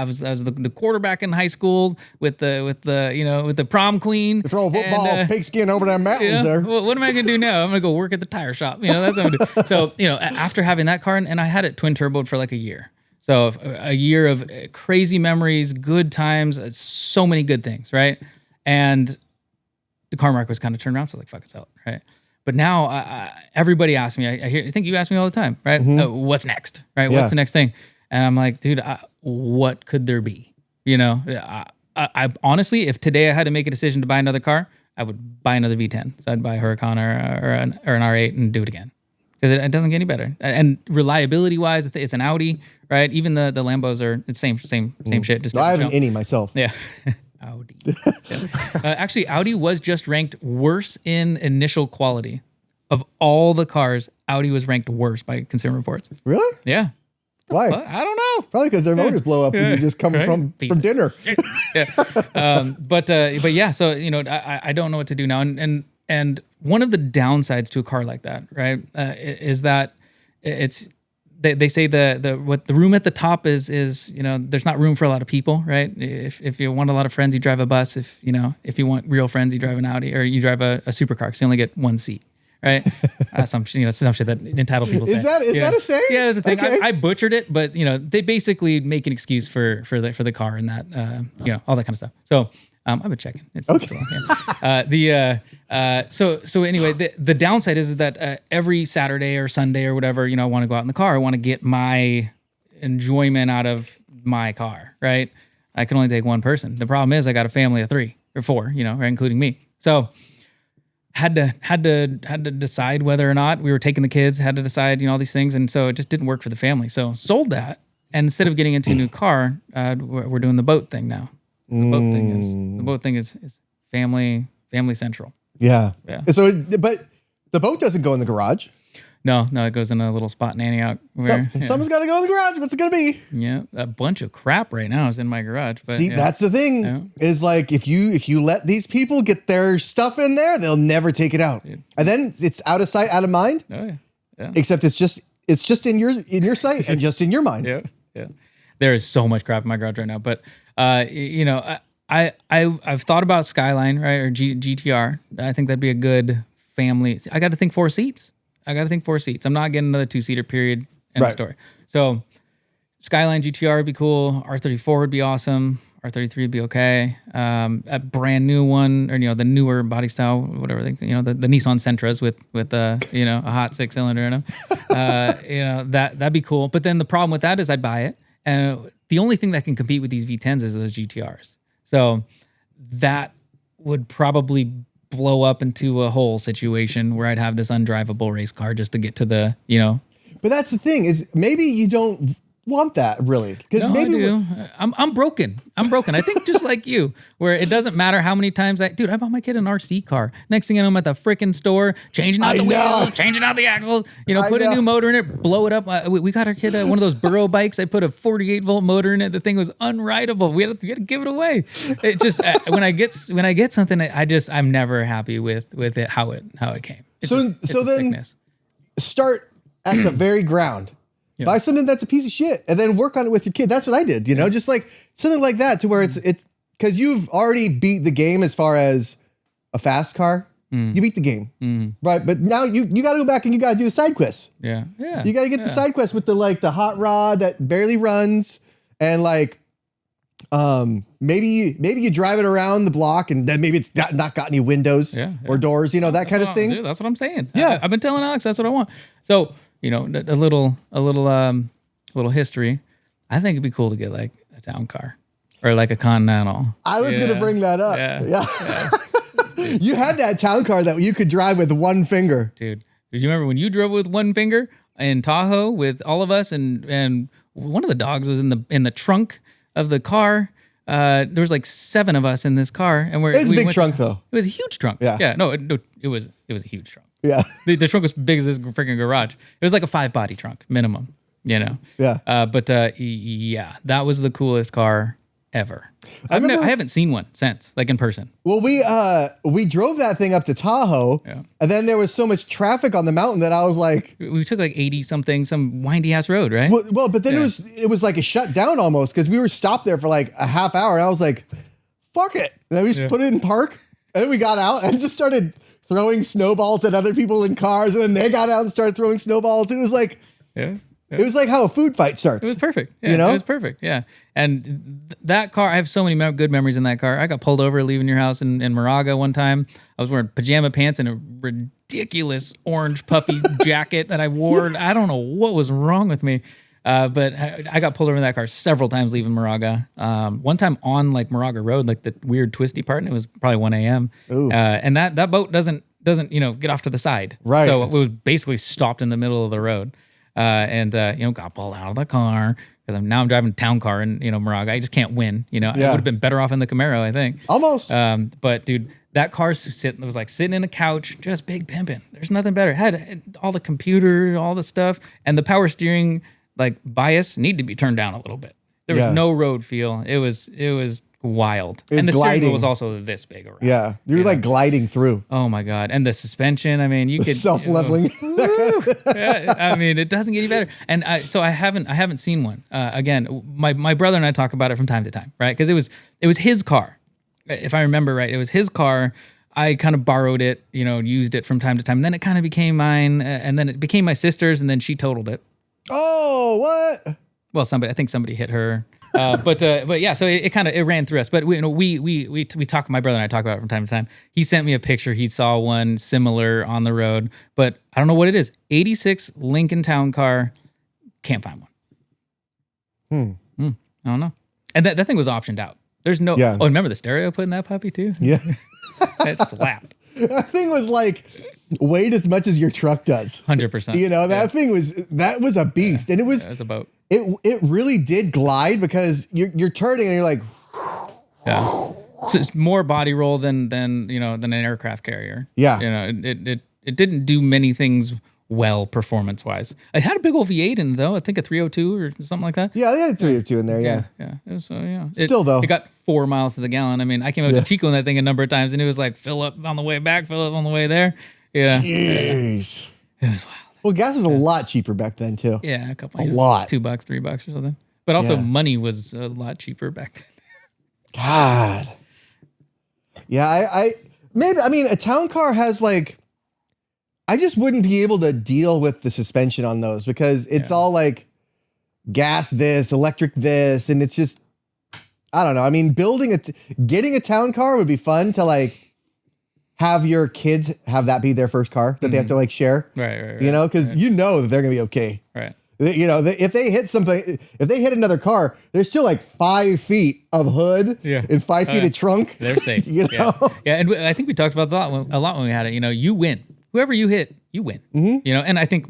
was the quarterback in high school with the prom queen. You throw a football pigskin over them mountains there. What am I gonna do now? I'm gonna go work at the tire shop. That's what I'm gonna do. So after having that car, and I had it twin turboed for like a year. So a year of crazy memories, good times, so many good things, right? And the car market was kind of turned around, so I was like, fuck, sell it, right? But I everybody asks me. I think you ask me all the time, right? What's next, right? Yeah. What's the next thing? And I'm like, dude, what could there be? I honestly, if today I had to make a decision to buy another car, I would buy another V10. So I'd buy a Huracan or an R8 and do it again, because it doesn't get any better. And reliability wise, it's an Audi, right? Even the Lambos are the same shit. Just I have an Innie myself. Yeah. Audi. Yeah. Actually, Audi was just ranked worse in initial quality. Of all the cars, Audi was ranked worse by Consumer Reports. Really? Yeah. Why? I don't know. Probably because their motors blow up when you just come from dinner. Yeah. But yeah. So I don't know what to do now. And one of the downsides to a car like that, right, is that they say the room at the top is there's not room for a lot of people, right? If you want a lot of friends, you drive a bus. If you want real friends, you drive an Audi, or you drive a supercar, because you only get one seat, right? Some shit that entitled people say. Is that a saying? Yeah, it's a thing. Okay. I butchered it, but they basically make an excuse for the car and that all that kind of stuff. So I've been checking. It's still on here. So anyway, the downside is that every Saturday or Sunday or whatever, I want to go out in the car. I want to get my enjoyment out of my car, right? I can only take one person. The problem is I got a family of 3 or 4, right, including me. So had to decide whether or not we were taking the kids, had to decide, all these things. And so it just didn't work for the family. So sold that. And instead of getting into a new car, we're doing the boat thing now. The boat thing is family central. Yeah. Yeah. So, but the boat doesn't go in the garage. No, it goes in a little spot in Antioch. Someone's got to go in the garage. What's it going to be? Yeah, a bunch of crap right now is in my garage. But See, that's the thing. Is like if you let these people get their stuff in there, they'll never take it out, and then it's out of sight, out of mind. Oh yeah. Except it's just in your sight and just in your mind. Yeah. There is so much crap in my garage right now, but I've thought about Skyline, right, or GTR. I think that'd be a good family. I got to think 4 seats. I'm not getting another 2-seater, period. End of story. So Skyline GTR would be cool. R34 would be awesome. R33 would be okay. A brand new one, or the newer body style, whatever they, the Nissan Sentras with a hot 6-cylinder in them. That'd be cool. But then the problem with that is I'd buy it, and the only thing that can compete with these V10s is those GTRs. So that would probably blow up into a whole situation where I'd have this undrivable race car just to get to the, But that's the thing is maybe you don't want that really. Because maybe I do. I'm broken. I think just like you, where it doesn't matter how many times I bought my kid an RC car. Next thing I know, I'm at the freaking store, changing out the wheels, changing out the axles, put a new motor in it, blow it up. We got our kid one of those Burrow bikes. I put a 48-volt motor in it. The thing was unrideable. We had to give it away. It just, when I get something, I'm never happy with it, how it came. It's then sickness. Start at the very ground. Buy something that's a piece of shit and then work on it with your kid. That's what I did, just like something like that to where it's because you've already beat the game as far as a fast car. You beat the game, right? But now you got to go back and you got to do the side quests. Yeah. You got to get the side quest with the hot rod that barely runs and maybe you drive it around the block and then maybe it's not got any windows or doors, that kind of thing. Dude, that's what I'm saying. Yeah, I've been telling Alex that's what I want. So. A little history. I think it'd be cool to get like a town car or like a Continental. I was going to bring that up. Yeah. You had that town car that you could drive with one finger. Dude, do you remember when you drove with one finger in Tahoe with all of us and one of the dogs was in the trunk of the car? There was like 7 of us in this car, and it was a big trunk though. It was a huge trunk. Yeah. No, it was a huge trunk. Yeah. The trunk was big as this freaking garage. It was like a 5-body trunk minimum, Yeah. But that was the coolest car ever. I haven't seen one since, like in person. Well, we drove that thing up to Tahoe, and then there was so much traffic on the mountain that I was like, we took like 80 something, some windy ass road, right? Well, but then it was like a shut down almost because we were stopped there for like a half hour, and I was like, fuck it, and then we just put it in park, and then we got out and just started throwing snowballs at other people in cars, and then they got out and started throwing snowballs. It was like, it was like how a food fight starts. It was perfect. Yeah, it was perfect. Yeah. And that car, I have so many good memories in that car. I got pulled over leaving your house in Moraga one time. I was wearing pajama pants and a ridiculous orange puffy jacket that I wore. I don't know what was wrong with me. But I got pulled over in that car several times leaving Moraga. One time on like Moraga Road, like the weird twisty part, and it was probably 1 a.m. And that boat doesn't get off to the side. Right. So it was basically stopped in the middle of the road. And got pulled out of the car because I'm driving a town car in, Moraga. I just can't win. I would have been better off in the Camaro, I think. Almost. But dude, that car was like sitting in a couch, just big pimping. There's nothing better. It had all the computer, all the stuff, and the power steering like bias need to be turned down a little bit. There was no road feel. It was wild. And the steering wheel was also this big around. Yeah. You were like gliding through. Oh my God. And the suspension, I mean, you could self-leveling. I mean, it doesn't get any better. And so I haven't seen one. Again, my brother and I talk about it from time to time, right? Because it was his car. If I remember right, it was his car. I kind of borrowed it, used it from time to time. And then it kind of became mine, and then it became my sister's, and then she totaled it. Oh, what? Well, I think somebody hit her. But yeah, so it kind of ran through us. But we talk. My brother and I talk about it from time to time. He sent me a picture. He saw one similar on the road, but I don't know what it is. 86 Lincoln Town Car. Can't find one. I don't know. And that thing was optioned out. There's no. Yeah. Oh, remember the stereo put in that puppy too? Yeah. It slapped. That thing was like weighed as much as your truck does. 100%. That thing was a beast, and it was a boat. It really did glide because you're turning and you're like, yeah. So it's more body roll than an aircraft carrier. Yeah. It didn't do many things well performance wise. It had a big old V8 in it though. I think a 302 or something like that. Yeah, they had 302 in there. Yeah. Yeah. It was yeah. Still though, it got 4 miles to the gallon. I mean, I came up to Chico in that thing a number of times, and it was like fill up on the way back, fill up on the way there. Yeah. Jeez. It was wild. Well, gas was a lot cheaper back then too. Yeah, a lot. $2, $3 or something. But also money was a lot cheaper back then. God. Yeah, I mean a town car has like, I just wouldn't be able to deal with the suspension on those because it's all like gas this, electric this, and it's just, I don't know. I mean, getting a town car would be fun to like have your kids have that be their first car that they have to like share. Right. Because that they're gonna be okay. Right. If they hit something, if they hit another car, there's still like 5 feet of hood and 5 feet of trunk. They're safe. Yeah, and I think we talked about that a lot when we had it. You win. Whoever you hit, you win. Mm-hmm. And I think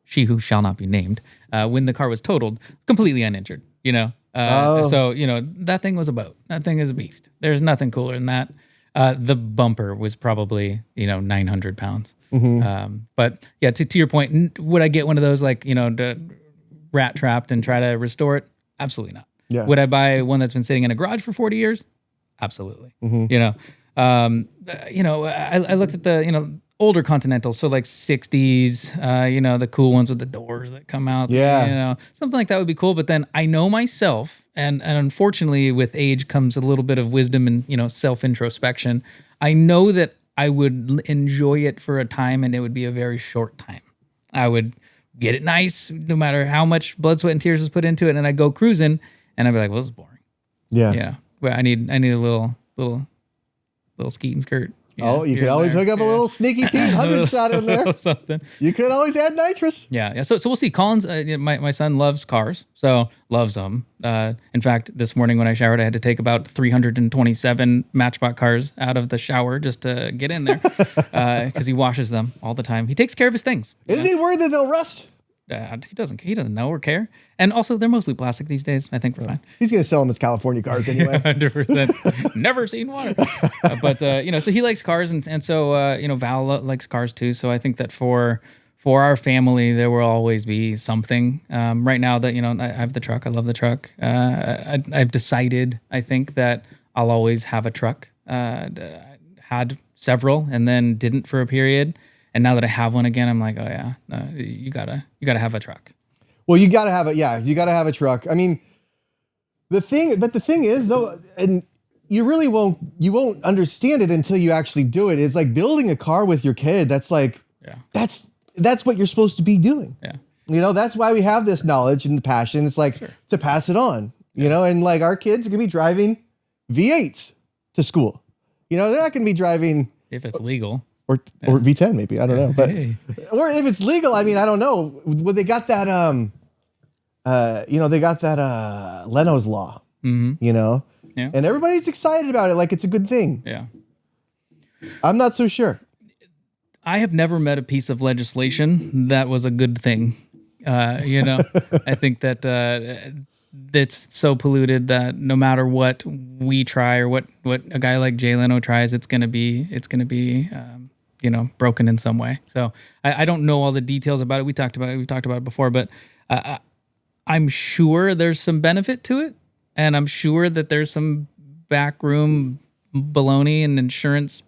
she who shall not be named, when the car was totaled, completely uninjured. So that thing was a boat. That thing is a beast. There's nothing cooler than that. The bumper was probably 900 pounds. Mm-hmm. But yeah, to your point, would I get one of those rat trapped and try to restore it? Absolutely not. Yeah. Would I buy one that's been sitting in a garage for 40 years? Absolutely. Mm-hmm. I looked at the older Continentals, so like 60s, the cool ones with the doors that come out. Yeah. Something like that would be cool. But then I know myself, and unfortunately with age comes a little bit of wisdom and, self-introspection. I know that I would enjoy it for a time, and it would be a very short time. I would get it nice, no matter how much blood, sweat, and tears was put into it, and I'd go cruising, and I'd be like, well, this is boring. Yeah. Yeah. But I need a little skeet and skirt. You could always hook up a little sneaky Pete 100 shot in there. Something. You could always add nitrous. Yeah. So we'll see. Collins, my son loves cars, so loves them. In fact, this morning when I showered, I had to take about 327 Matchbox cars out of the shower just to get in there because he washes them all the time. He takes care of his things. Is he worried that they'll rust? He doesn't know or care. And also, they're mostly plastic these days. I think we're fine. He's going to sell them as California cars anyway. 100%. Never seen water. But so he likes cars, and so Val likes cars too. So I think that for our family, there will always be something. Right now that I have the truck. I love the truck. I've decided. I think that I'll always have a truck. Had several, and then didn't for a period. And now that I have one again, I'm like, oh yeah, you gotta have a truck. Well, you gotta have it. Yeah, you gotta have a truck. I mean, the thing is though, and you won't understand it until you actually do it. It's like building a car with your kid. That's like, that's what you're supposed to be doing. Yeah. That's why we have this knowledge and the passion. It's like to pass it on, and like our kids are gonna be driving V8s to school. They're not gonna be driving if it's legal. Or V10 maybe, I don't know, but or if it's legal, I mean, I don't know. Well, they got that they got that Leno's law, and everybody's excited about it like it's a good thing. Yeah, I'm not so sure. I have never met a piece of legislation that was a good thing. I think that it's so polluted that no matter what we try or what a guy like Jay Leno tries, it's gonna be broken in some way. So I don't know all the details about it. We've talked about it before, but I'm sure there's some benefit to it. And I'm sure that there's some backroom baloney and insurance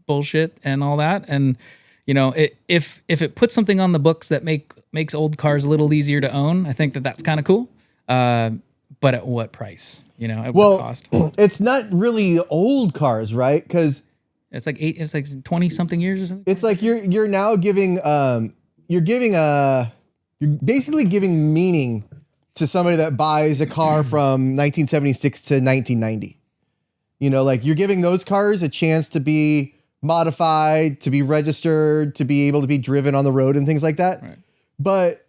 bullshit and all that. And, if it puts something on the books that makes old cars a little easier to own, I think that that's kind of cool. But at what price? At what cost? It's not really old cars, right? Because It's like 20 something years or something. It's like you're now giving you're basically giving meaning to somebody that buys a car from 1976 to 1990. You know, like you're giving those cars a chance to be modified, to be registered, to be able to be driven on the road and things like that. Right. But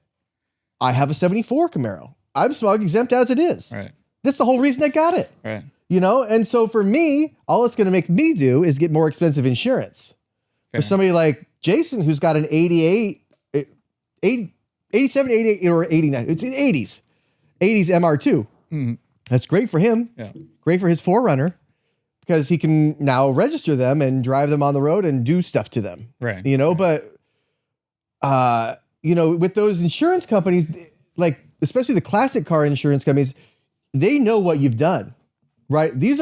I have a 74 Camaro. I'm smog exempt as it is. Right. That's the whole reason I got it. Right. You know, and so for me, all it's going to make me do is get more expensive insurance. Fair. For somebody like Jason, who's got an 87, 88, or 89, it's in 80s MR2. Mm-hmm. That's great for him. Yeah. Great for his 4Runner because he can now register them and drive them on the road and do stuff to them. Right. You know, but, you know, with those insurance companies, like especially the classic car insurance companies, they know what you've done, right? These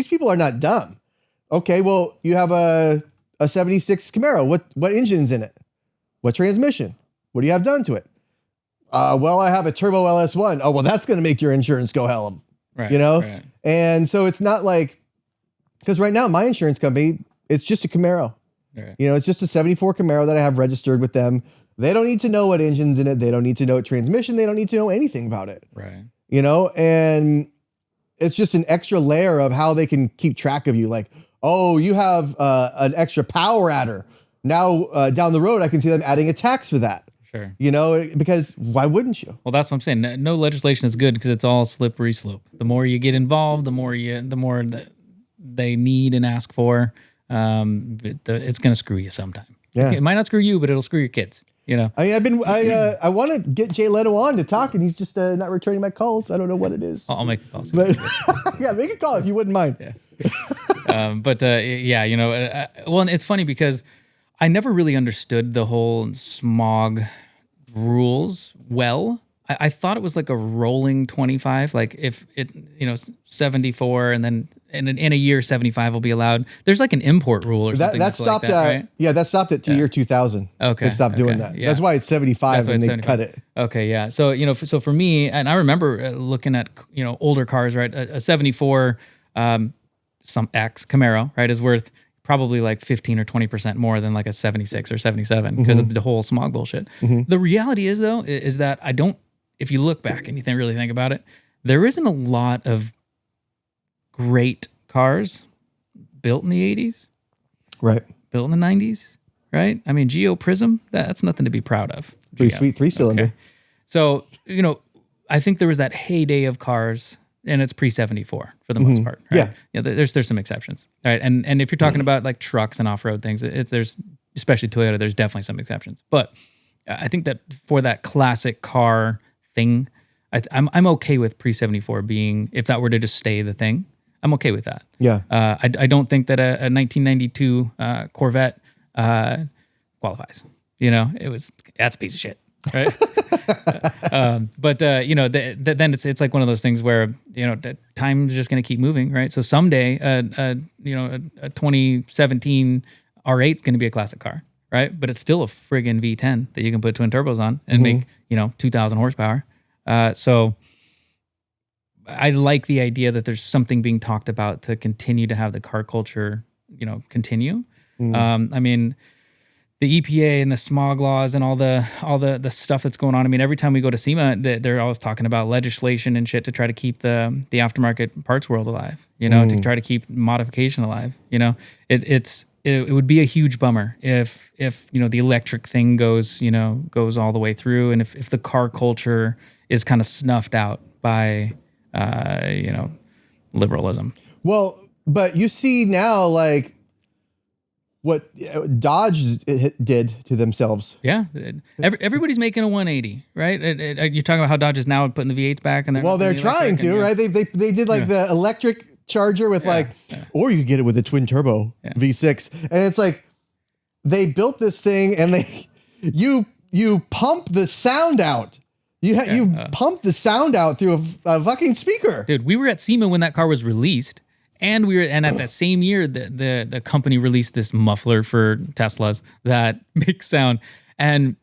people are not dumb. Okay, well, you have a 76 Camaro. What engine's in it? What transmission? What do you have done to it? Well, I have a turbo LS1. Oh, well, that's going to make your insurance go hell. Right. You know? Right. And so it's not like, because right now my insurance company, it's just a Camaro. Right. You know, it's just a 74 Camaro that I have registered with them. They don't need to know what engine's in it. They don't need to know what transmission. They don't need to know anything about it. Right. You know, and it's just an extra layer of how they can keep track of you. Like, oh, you have an extra power adder. Now down the road, I can see them adding a tax for that. Sure. You know, because why wouldn't you? Well, that's what I'm saying. No legislation is good because it's all slippery slope. The more you get involved, the more that they need and ask for. It's going to screw you sometime. Yeah. It might not screw you, but it'll screw your kids. You know. I mean, I want to get Jay Leno on to talk, and he's just not returning my calls. I don't know what it is. I'll make a call. But yeah, make a call if you wouldn't mind. Yeah. Yeah, you know. Well, and it's funny because I never really understood the whole smog rules well. I thought it was like a rolling 25, like if it, 74 and then in a year 75 will be allowed. There's like an import rule or something. That stopped like that, at right? Yeah, that stopped at year 2000. Okay. They stopped doing that. Yeah. That's why it's 75 and they cut it. Okay, yeah. So, so for me, and I remember looking at, older cars, right? A 74 some X Camaro, right, is worth probably like 15 or 20% more than like a 76 or 77 because of the whole smog bullshit. Mm-hmm. The reality is though, is that if you look back and you really think about it, there isn't a lot of great cars built in the 80s. Right. Built in the 90s, right? I mean, Geo Prism, that's nothing to be proud of. Pretty sweet 3-cylinder. Okay. So, I think there was that heyday of cars, and it's pre-74 for the most part. Right? Yeah. There's some exceptions, right? And if you're talking about like trucks and off-road things, there's especially Toyota, there's definitely some exceptions. But I think that for that classic car thing, I'm okay with pre-74 being, if that were to just stay the thing, I'm okay with that. Yeah. I don't think that a 1992 Corvette qualifies. That's a piece of shit. Right. But then it's like one of those things where, time's just going to keep moving. Right. So someday, a 2017 R8 is going to be a classic car. Right. But it's still a friggin' V10 that you can put twin turbos on and make, 2,000 horsepower. So I like the idea that there's something being talked about to continue to have the car culture, continue. I mean, the EPA and the smog laws and all the stuff that's going on. I mean, every time we go to SEMA, they're always talking about legislation and shit to try to keep the aftermarket parts world alive, to try to keep modification alive. It would be a huge bummer if the electric thing goes all the way through, and if the car culture is kind of snuffed out by liberalism. Well, but you see now, like, what Dodge did to themselves. Yeah. Everybody's making a 180, right? You're talking about how Dodge is now putting the V8s back. And they're trying to, right? They did like the electric Charger with or you could get it with a twin turbo V6. And it's like, they built this thing and you pump the sound out. You pump the sound out through a fucking speaker. Dude, we were at SEMA when that car was released. And at that same year, the company released this muffler for Teslas that makes sound, and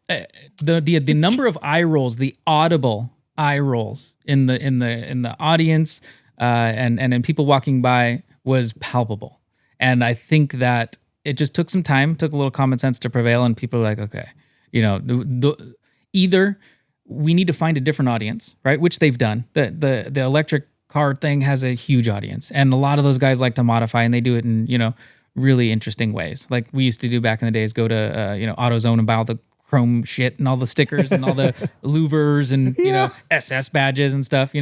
the number of eye rolls, the audible eye rolls in the audience, and people walking by was palpable. And I think that it just took some time, took a little common sense to prevail, and people are like, okay, either we need to find a different audience, right? Which they've done. The electric car thing has a huge audience, and a lot of those guys like to modify, and they do it in really interesting ways. Like we used to do back in the days, go to AutoZone and buy all the chrome shit and all the stickers and all the louvers and SS badges and stuff.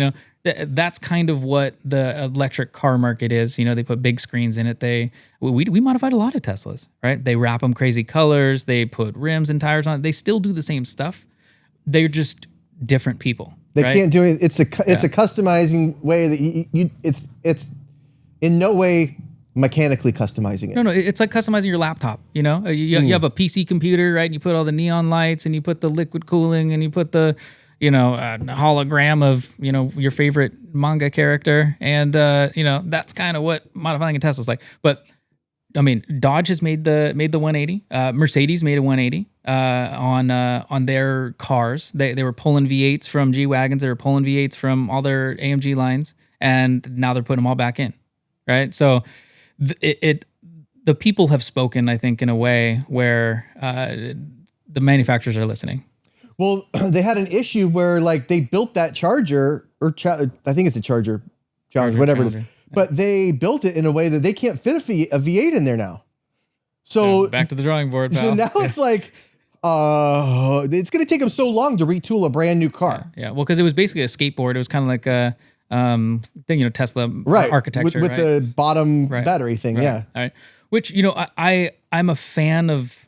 That's kind of what the electric car market is. They put big screens in it. We modified a lot of Teslas, right? They wrap them crazy colors. They put rims and tires on it. They still do the same stuff. They're just different people. They right? can't do it. It's a customizing way that it's in no way mechanically customizing it. No, it's like customizing your laptop. You have a PC computer, right? And you put all the neon lights, and you put the liquid cooling, and you put the hologram of your favorite manga character, and that's kind of what modifying a Tesla's like. But I mean, Dodge has made the 180. Mercedes made a 180 on their cars. They were pulling V8s from G wagons. They were pulling V8s from all their AMG lines, and now they're putting them all back in, right? So the people have spoken, I think, in a way where the manufacturers are listening. Well, they had an issue where they built that Charger, or I think it's a Charger, whatever it is. Yeah. But they built it in a way that they can't fit a V8 in there now. So back to the drawing board, pal. So now it's it's going to take them so long to retool a brand new car. Yeah. Well, because it was basically a skateboard. It was kind of like a Tesla architecture. With the bottom battery thing. Right. Yeah. All right. Which, I'm a fan of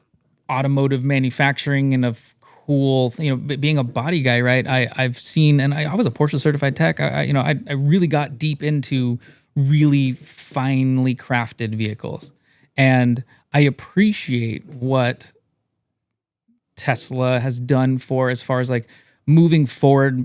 automotive manufacturing and of cool, being a body guy, right? I've seen, and I was a Porsche certified tech. I really got deep into really finely crafted vehicles, and I appreciate what Tesla has done as far as moving forward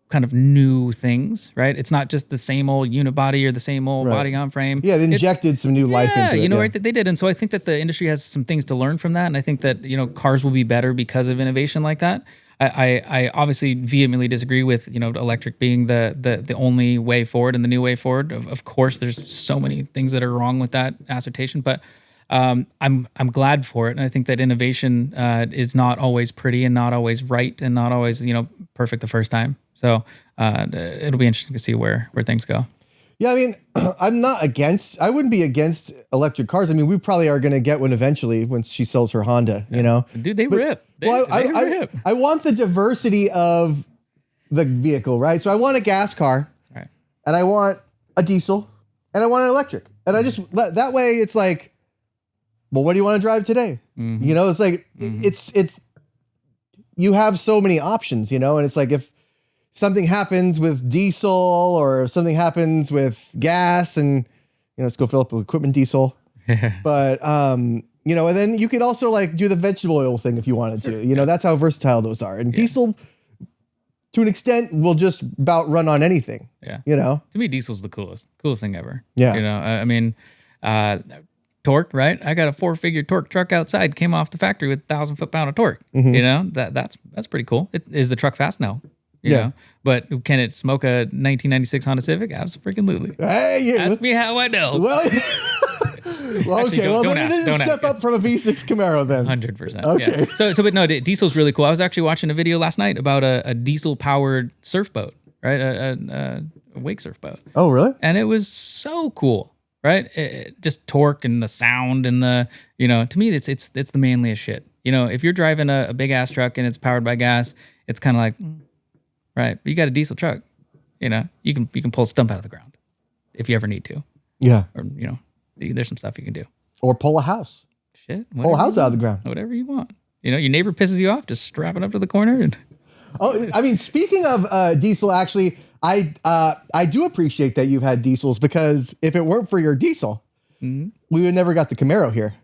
kind of new things, right? It's not just the same old unibody or the same old body on frame. Yeah, they injected some new life into it. Right, that they did. And so I think that the industry has some things to learn from that. And I think that, cars will be better because of innovation like that. I obviously vehemently disagree with, electric being the only way forward and the new way forward. Of course, there's so many things that are wrong with that assertion, but I'm glad for it. And I think that innovation is not always pretty and not always right and not always, perfect the first time. So it'll be interesting to see where things go. Yeah, I mean, I wouldn't be against electric cars. I mean, we probably are going to get one eventually once she sells her Honda, Dude, they rip. They rip. I want the diversity of the vehicle, right? So I want a gas car, right, and I want a diesel, and I want an electric. And I just, that way it's like, well, what do you want to drive today? Mm-hmm. It's like, it's, you have so many options, and it's like, if something happens with diesel or if something happens with gas, and let's go fill up with equipment diesel. But and then you could also do the vegetable oil thing if you wanted to. That's how versatile those are. And diesel, to an extent, will just about run on anything. Yeah. To me, diesel's the coolest thing ever. Yeah. I mean, torque, right? I got a 4-figure torque truck outside, came off the factory with 1,000 foot-pound of torque. Mm-hmm. That's pretty cool. Is the truck fast? No. You know? But can it smoke a 1996 Honda Civic? Absolutely. Hey, ask me how I know. Well, Actually, okay. Well, then it is a step up from a V6 Camaro then. 100%. Okay. Yeah. But no, diesel's really cool. I was actually watching a video last night about a diesel-powered surf boat, right? A wake surf boat. Oh, really? And it was so cool, right? Just torque and the sound and the, to me, it's the manliest shit. If you're driving a big-ass truck and it's powered by gas, it's kind of like... Right, but you got a diesel truck, you can pull a stump out of the ground if you ever need to. Yeah, or there's some stuff you can do. Or pull a house. Shit, pull a house out of the ground. Whatever you want. Your neighbor pisses you off, just strap it up to the corner. And I mean, speaking of diesel, actually, I do appreciate that you've had diesels, because if it weren't for your diesel, we would never got the Camaro here.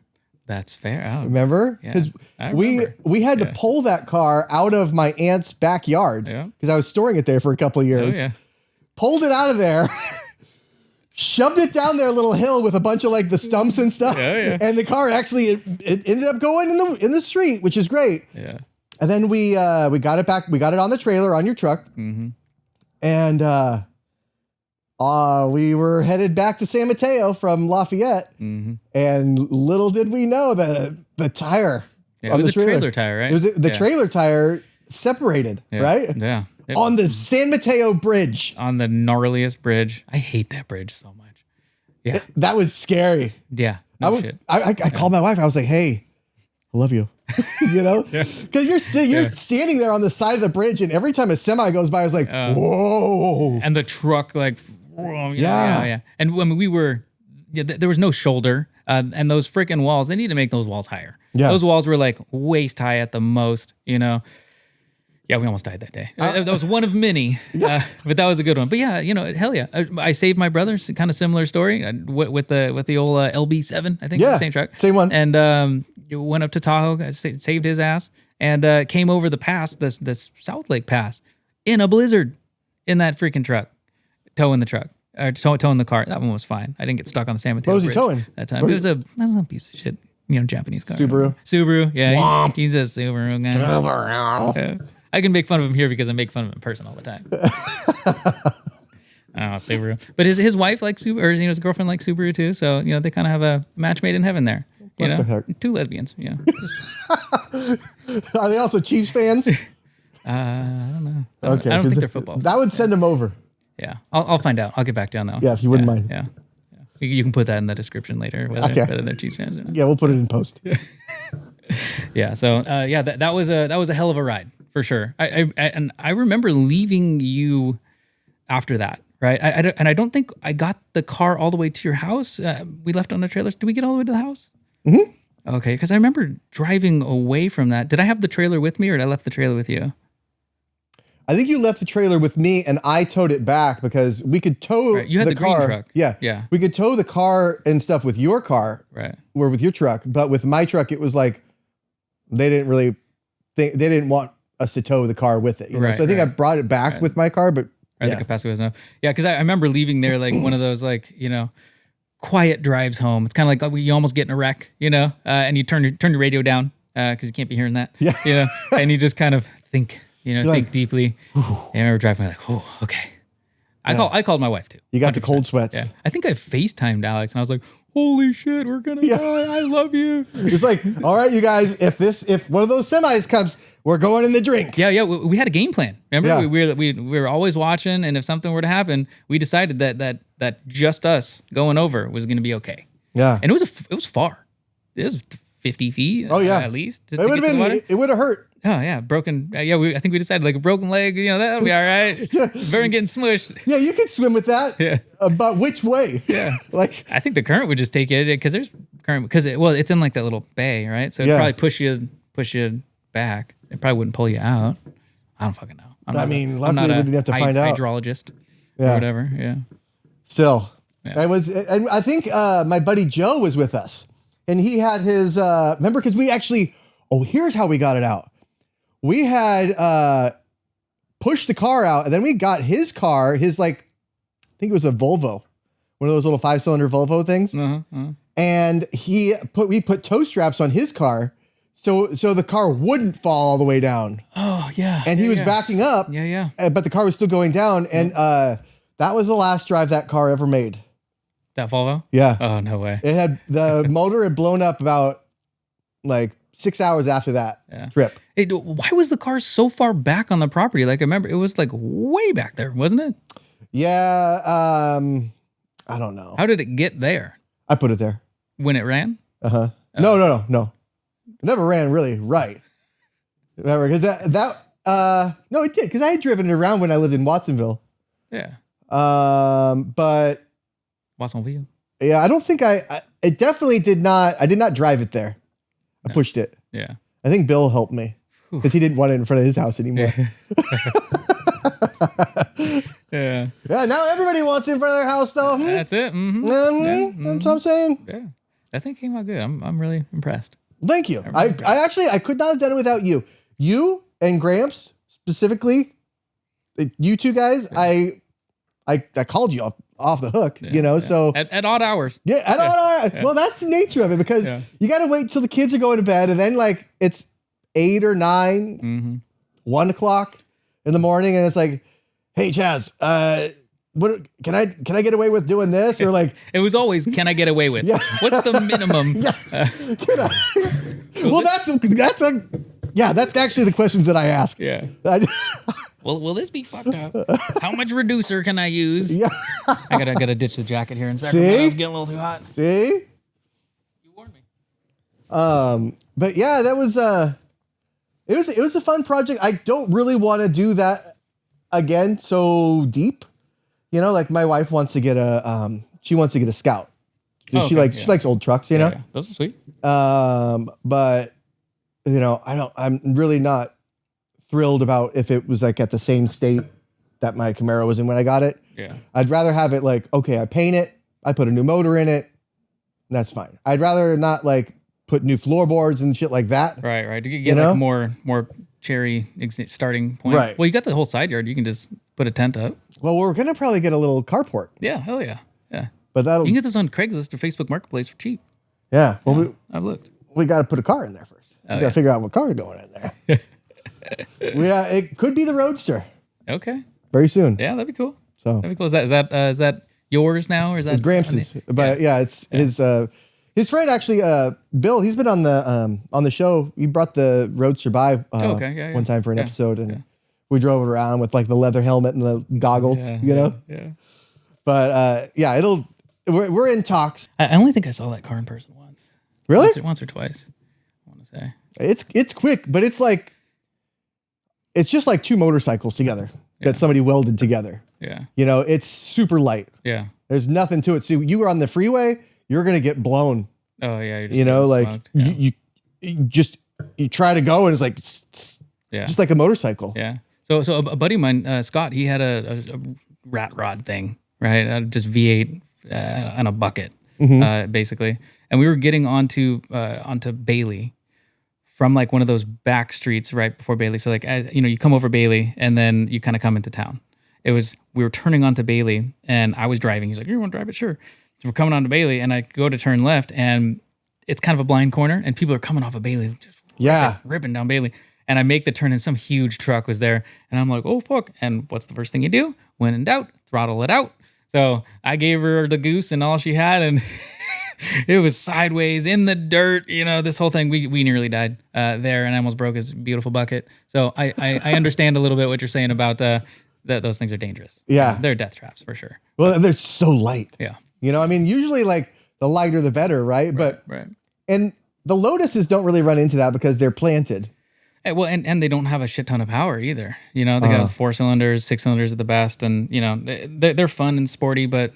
That's fair. Remember? Because we had to pull that car out of my aunt's backyard because I was storing it there for a couple of years. Oh, yeah. Pulled it out of there, shoved it down their little hill with a bunch of the stumps and stuff. And the car actually it ended up going in the street, which is great. Yeah. And then we got it back. We got it on the trailer on your truck. Mm-hmm. And We were headed back to San Mateo from Lafayette, and little did we know that the tire. Yeah, it was a trailer tire, right? It was the trailer tire separated, right? Yeah. On the San Mateo Bridge. On the gnarliest bridge. I hate that bridge so much. Yeah. That was scary. Yeah. No shit. I called my wife. I was like, hey, I love you. You know? Because you're standing there on the side of the bridge, and every time a semi goes by, I was like, whoa. And the truck, like, yeah. And when we were, there was no shoulder. And those freaking walls, they need to make those walls higher. Yeah. Those walls were like waist high at the most, you know? Yeah, we almost died that day. That was one of many, but that was a good one. But yeah, you know, hell yeah. I saved my brother, kind of similar story with the old LB7, I think, the same truck. Same one. And went up to Tahoe, saved his ass, and came over the pass, this South Lake Pass, in a blizzard, in that freaking truck, towing the truck. Or towing the car. That one was fine. I didn't get stuck on the San Mateo Bridge. What was he towing? That time. It was a piece of shit, you know, Japanese car. Subaru. Yeah. He's a Subaru guy. Subaru. Yeah. I can make fun of him here because I make fun of him in person all the time. Subaru. But his wife likes Subaru, or his girlfriend likes Subaru too. So, you know, they kind of have a match made in heaven there. You know, two lesbians, you know. Are they also Chiefs fans? I don't know. I don't think they're football. That would send them over. Yeah, I'll find out. I'll get back down though. Yeah, if you wouldn't mind. Yeah. You can put that in the description later, whether they're Chiefs fans or not. Yeah, we'll put it in post. Yeah. So that was a hell of a ride for sure. I remember leaving you after that, right? I don't think I got the car all the way to your house. We left on the trailers. Did we get all the way to the house? Mm-hmm. Okay, because I remember driving away from that. Did I have the trailer with me, or did I left the trailer with you? I think you left the trailer with me, and I towed it back because we could tow You had the car. green truck. Yeah. We could tow the car and stuff with your car. Right. Or with your truck. But with my truck, it was like they didn't want us to tow the car with it. You know? So I think I brought it back with my car, but the capacity was enough. Yeah, because I remember leaving there like one of those, like, you know, quiet drives home. It's kind of like you almost get in a wreck, you know, and you turn your radio down because you can't be hearing that. Yeah. You know, and you just kind of think. You know, think deeply. And I remember driving like, oh, okay. I called my wife too. You got 100%. The cold sweats. Yeah. I think I FaceTimed Alex and I was like, holy shit, we're gonna die. I love you. It's like, all right, you guys, if one of those semis comes, we're going in the drink. Yeah. We had a game plan. Remember, we were always watching, and if something were to happen, we decided that just us going over was gonna be okay. Yeah. And it was far. It was 50 feet. Oh yeah, at least. It would have hurt. Oh yeah, broken. I think we decided like a broken leg. You know, that'll be all right. Better than getting smushed. Yeah, you could swim with that. Yeah. But which way? Yeah. Like I think the current would just take it because there's current it's in like that little bay, right? So it'd probably push you back. It probably wouldn't pull you out. I don't fucking know. Luckily we didn't have to find out. Hydrologist or whatever. Yeah. Still, I think my buddy Joe was with us, and he had his. Remember, because we actually. Oh, here's how we got it out. We had pushed the car out, and then we got his car, I think it was a Volvo, one of those little 5-cylinder Volvo things. And we put toe straps on his car, so the car wouldn't fall all the way down. Oh yeah. And he was backing up. Yeah. But the car was still going down, and that was the last drive that car ever made. That Volvo? Yeah. Oh no way. It had the motor had blown up about like 6 hours after that trip. Hey, why was the car so far back on the property? Like I remember it was like way back there, wasn't it? Yeah. I don't know. How did it get there? I put it there. When it ran? Uh-huh. Oh. No. It never ran really right. Remember, because no, it did. Because I had driven it around when I lived in Watsonville. Yeah. But Watsonville. Yeah, I don't think it definitely did not. I did not drive it there. I pushed it. Yeah. I think Bill helped me because he didn't want it in front of his house anymore. Yeah. Yeah. Now everybody wants it in front of their house, though. That's it. Mm-hmm. That's what I'm saying. Yeah. That thing came out good. I'm really impressed. Thank you. I could not have done it without you. You and Gramps specifically. You two guys. I called you off the hook, you know, so at odd hours. Yeah, at odd hours. Yeah. Well, that's the nature of it because you got to wait till the kids are going to bed, and then like it's 8 or 9, 1 o'clock in the morning, and it's like, hey, Chaz, what can I get away with doing this? Or like, It was always, can I get away with? Yeah. What's the minimum? Well, that's actually the questions that I ask. Yeah. Well, will this be fucked up? How much reducer can I use? Yeah. I gotta ditch the jacket here in Sacramento. See? It's getting a little too hot. See? You warned me. But yeah, that was it was a fun project. I don't really want to do that again so deep. You know, like my wife wants to get a she wants to get a Scout. She likes old trucks, you know? Yeah. Those are sweet. But you know, I'm really not thrilled about if it was like at the same state that my Camaro was in when I got it. Yeah. I'd rather have it like, okay, I paint it, I put a new motor in it, and that's fine. I'd rather not like put new floorboards and shit like that. Right. To get like more cherry starting point. Right. Well, you got the whole side yard. You can just put a tent up. Well, we're gonna probably get a little carport. Yeah. Hell yeah. Yeah. But You can get this on Craigslist or Facebook Marketplace for cheap. yeah. Well, I've looked. we got to put a car in there first. We got to figure out what car is going in there. Yeah, it could be the Roadster Okay. very soon. Yeah, that'd be cool. So That'd be cool. Is that yours now, or is that it's Gramps'? But yeah, it's his friend actually. Bill, he's been on the show. He brought the Roadster by one time for an episode, and we drove it around with like the leather helmet and the goggles. Yeah. But yeah, we're in talks. I only think I saw that car in person once. Really? Once or twice. I want to say It's quick, but it's just like two motorcycles together that somebody welded together. Yeah. You know, it's super light. Yeah. There's nothing to it. So you were on the freeway, you're gonna get blown. Oh yeah. You know, like you try to go and it's like just like a motorcycle. Yeah. So a buddy of mine, Scott, he had a rat rod thing, right? Just V8 on a bucket, basically. And we were getting onto Bailey from like one of those back streets right before Bailey. So like, you come over Bailey and then you kind of come into town. We were turning onto Bailey and I was driving. He's like, you want to drive it? Sure. So we're coming onto Bailey and I go to turn left and it's kind of a blind corner and people are coming off of Bailey, just ripping down Bailey. And I make the turn and some huge truck was there. And I'm like, oh, fuck. And what's the first thing you do? When in doubt, throttle it out. So I gave her the goose and all she had. And it was sideways in the dirt. This whole thing, we nearly died there and I almost broke his beautiful bucket. So I understand a little bit what you're saying about that those things are dangerous. Yeah. They're death traps for sure. Well, they're so light. Yeah. I mean, usually like the lighter, the better, right? Right. And the Lotuses don't really run into that because they're planted. Well, and they don't have a shit ton of power either. They got 4 cylinders, 6 cylinders at the best, and they're fun and sporty, but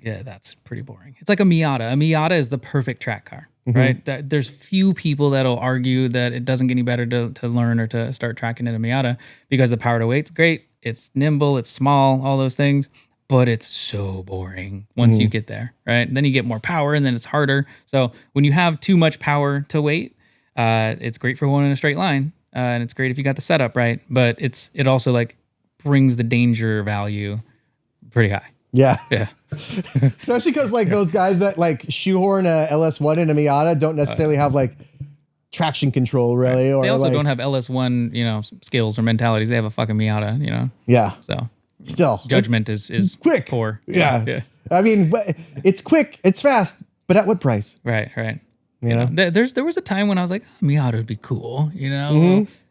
yeah, that's pretty boring. It's like a Miata. A Miata is the perfect track car, right? There's few people that'll argue that it doesn't get any better to learn or to start tracking in a Miata because the power to weight's great, it's nimble, it's small, all those things, but it's so boring once you get there, right? And then you get more power, and then it's harder. So when you have too much power to weight, it's great for going in a straight line. And it's great if you got the setup right, but it also like brings the danger value pretty high. Yeah. Yeah. Especially because like those guys that like shoehorn a LS1 in a Miata don't necessarily have like traction control really. Right. Or they also like, don't have LS1, skills or mentalities. They have a fucking Miata, Yeah. So still judgment is quick. Poor. Yeah. I mean, it's quick, it's fast, but at what price? Right. There was a time when I was like, Miata would be cool,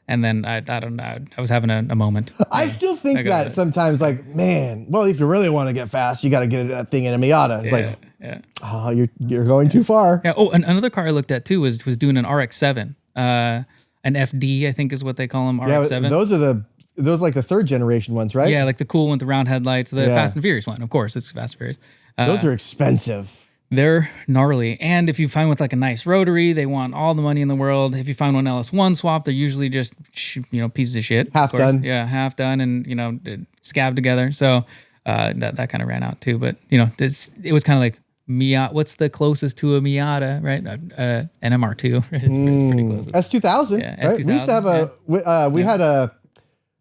And then I don't know, I was having a moment. I still think that sometimes, like, man, well, if you really want to get fast, you got to get that thing in a Miata. It's oh, you're going too far. Yeah. Oh, and another car I looked at too was doing an RX-7, an FD, I think is what they call them, RX-7. Yeah, those like the third generation ones, right? Yeah, like the cool one with the round headlights, the Fast and Furious one. Of course, it's Fast and Furious. Those are expensive. They're gnarly. And if you find with like a nice rotary, they want all the money in the world. If you find one LS1 swap, they're usually just, pieces of shit. Half done. Yeah, half done and, scabbed together. So that kind of ran out too. But, it was kind of like Miata. What's the closest to a Miata, right? An MR2. It's pretty close. S2000. Yeah, right? S2000. We used to have we had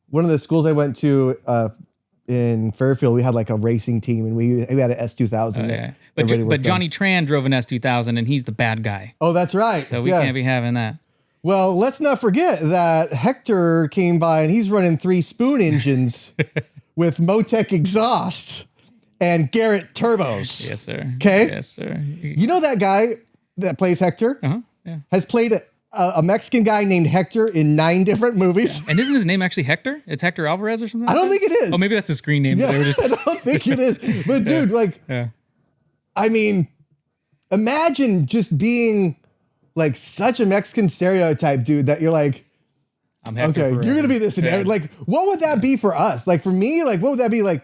one of the schools I went to in Fairfield, we had like a racing team, and we had an S2000. Yeah. But Johnny Tran drove an S2000, and he's the bad guy. Oh, that's right. So we can't be having that. Well, let's not forget that Hector came by, and he's running 3 spoon engines with Motec exhaust. and Garrett Turbos. Yes, sir. Okay? Yes, sir. You know that guy that plays Hector Yeah. has played a Mexican guy named Hector in 9 different movies. And isn't his name actually Hector? It's Hector Alvarez or something? I don't think it is. Oh, maybe that's his screen name. Yeah, But they were just, I don't think it is. But dude, like, I mean, imagine just being like such a Mexican stereotype, dude, that you're like, I'm Hector okay, forever. you're gonna be this and everything. Like, what would that be for us? Like for me, like what would that be like?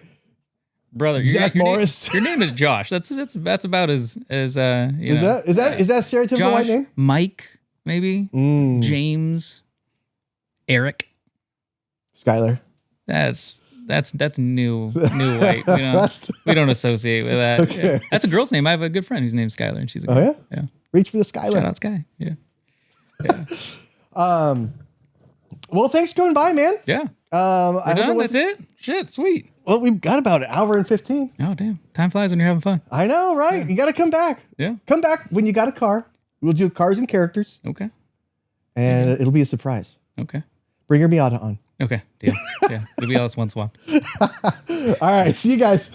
Brother, Zach Morris. Your name is Josh. That's about as you Is know. that stereotypical Josh, white name? Mike, maybe James, Eric. Skylar. That's new white. We don't associate with that. Okay. Yeah. That's a girl's name. I have a good friend whose name's Skylar, and she's a girl. Oh yeah? Yeah. Reach for the Skylar. Shout out Sky. Yeah. Well, thanks for coming by, man. Yeah. I hope Done? That's it? Shit, sweet. Well, we've got about an hour and 15. Oh, damn. Time flies when you're having fun. I know, right? Yeah. You got to come back. Yeah. Come back when you got a car. We'll do cars and characters. Okay. And it'll be a surprise. Okay. Bring your Miata on. Okay. Deal. Yeah. It'll be all this one swap. All right. See you guys.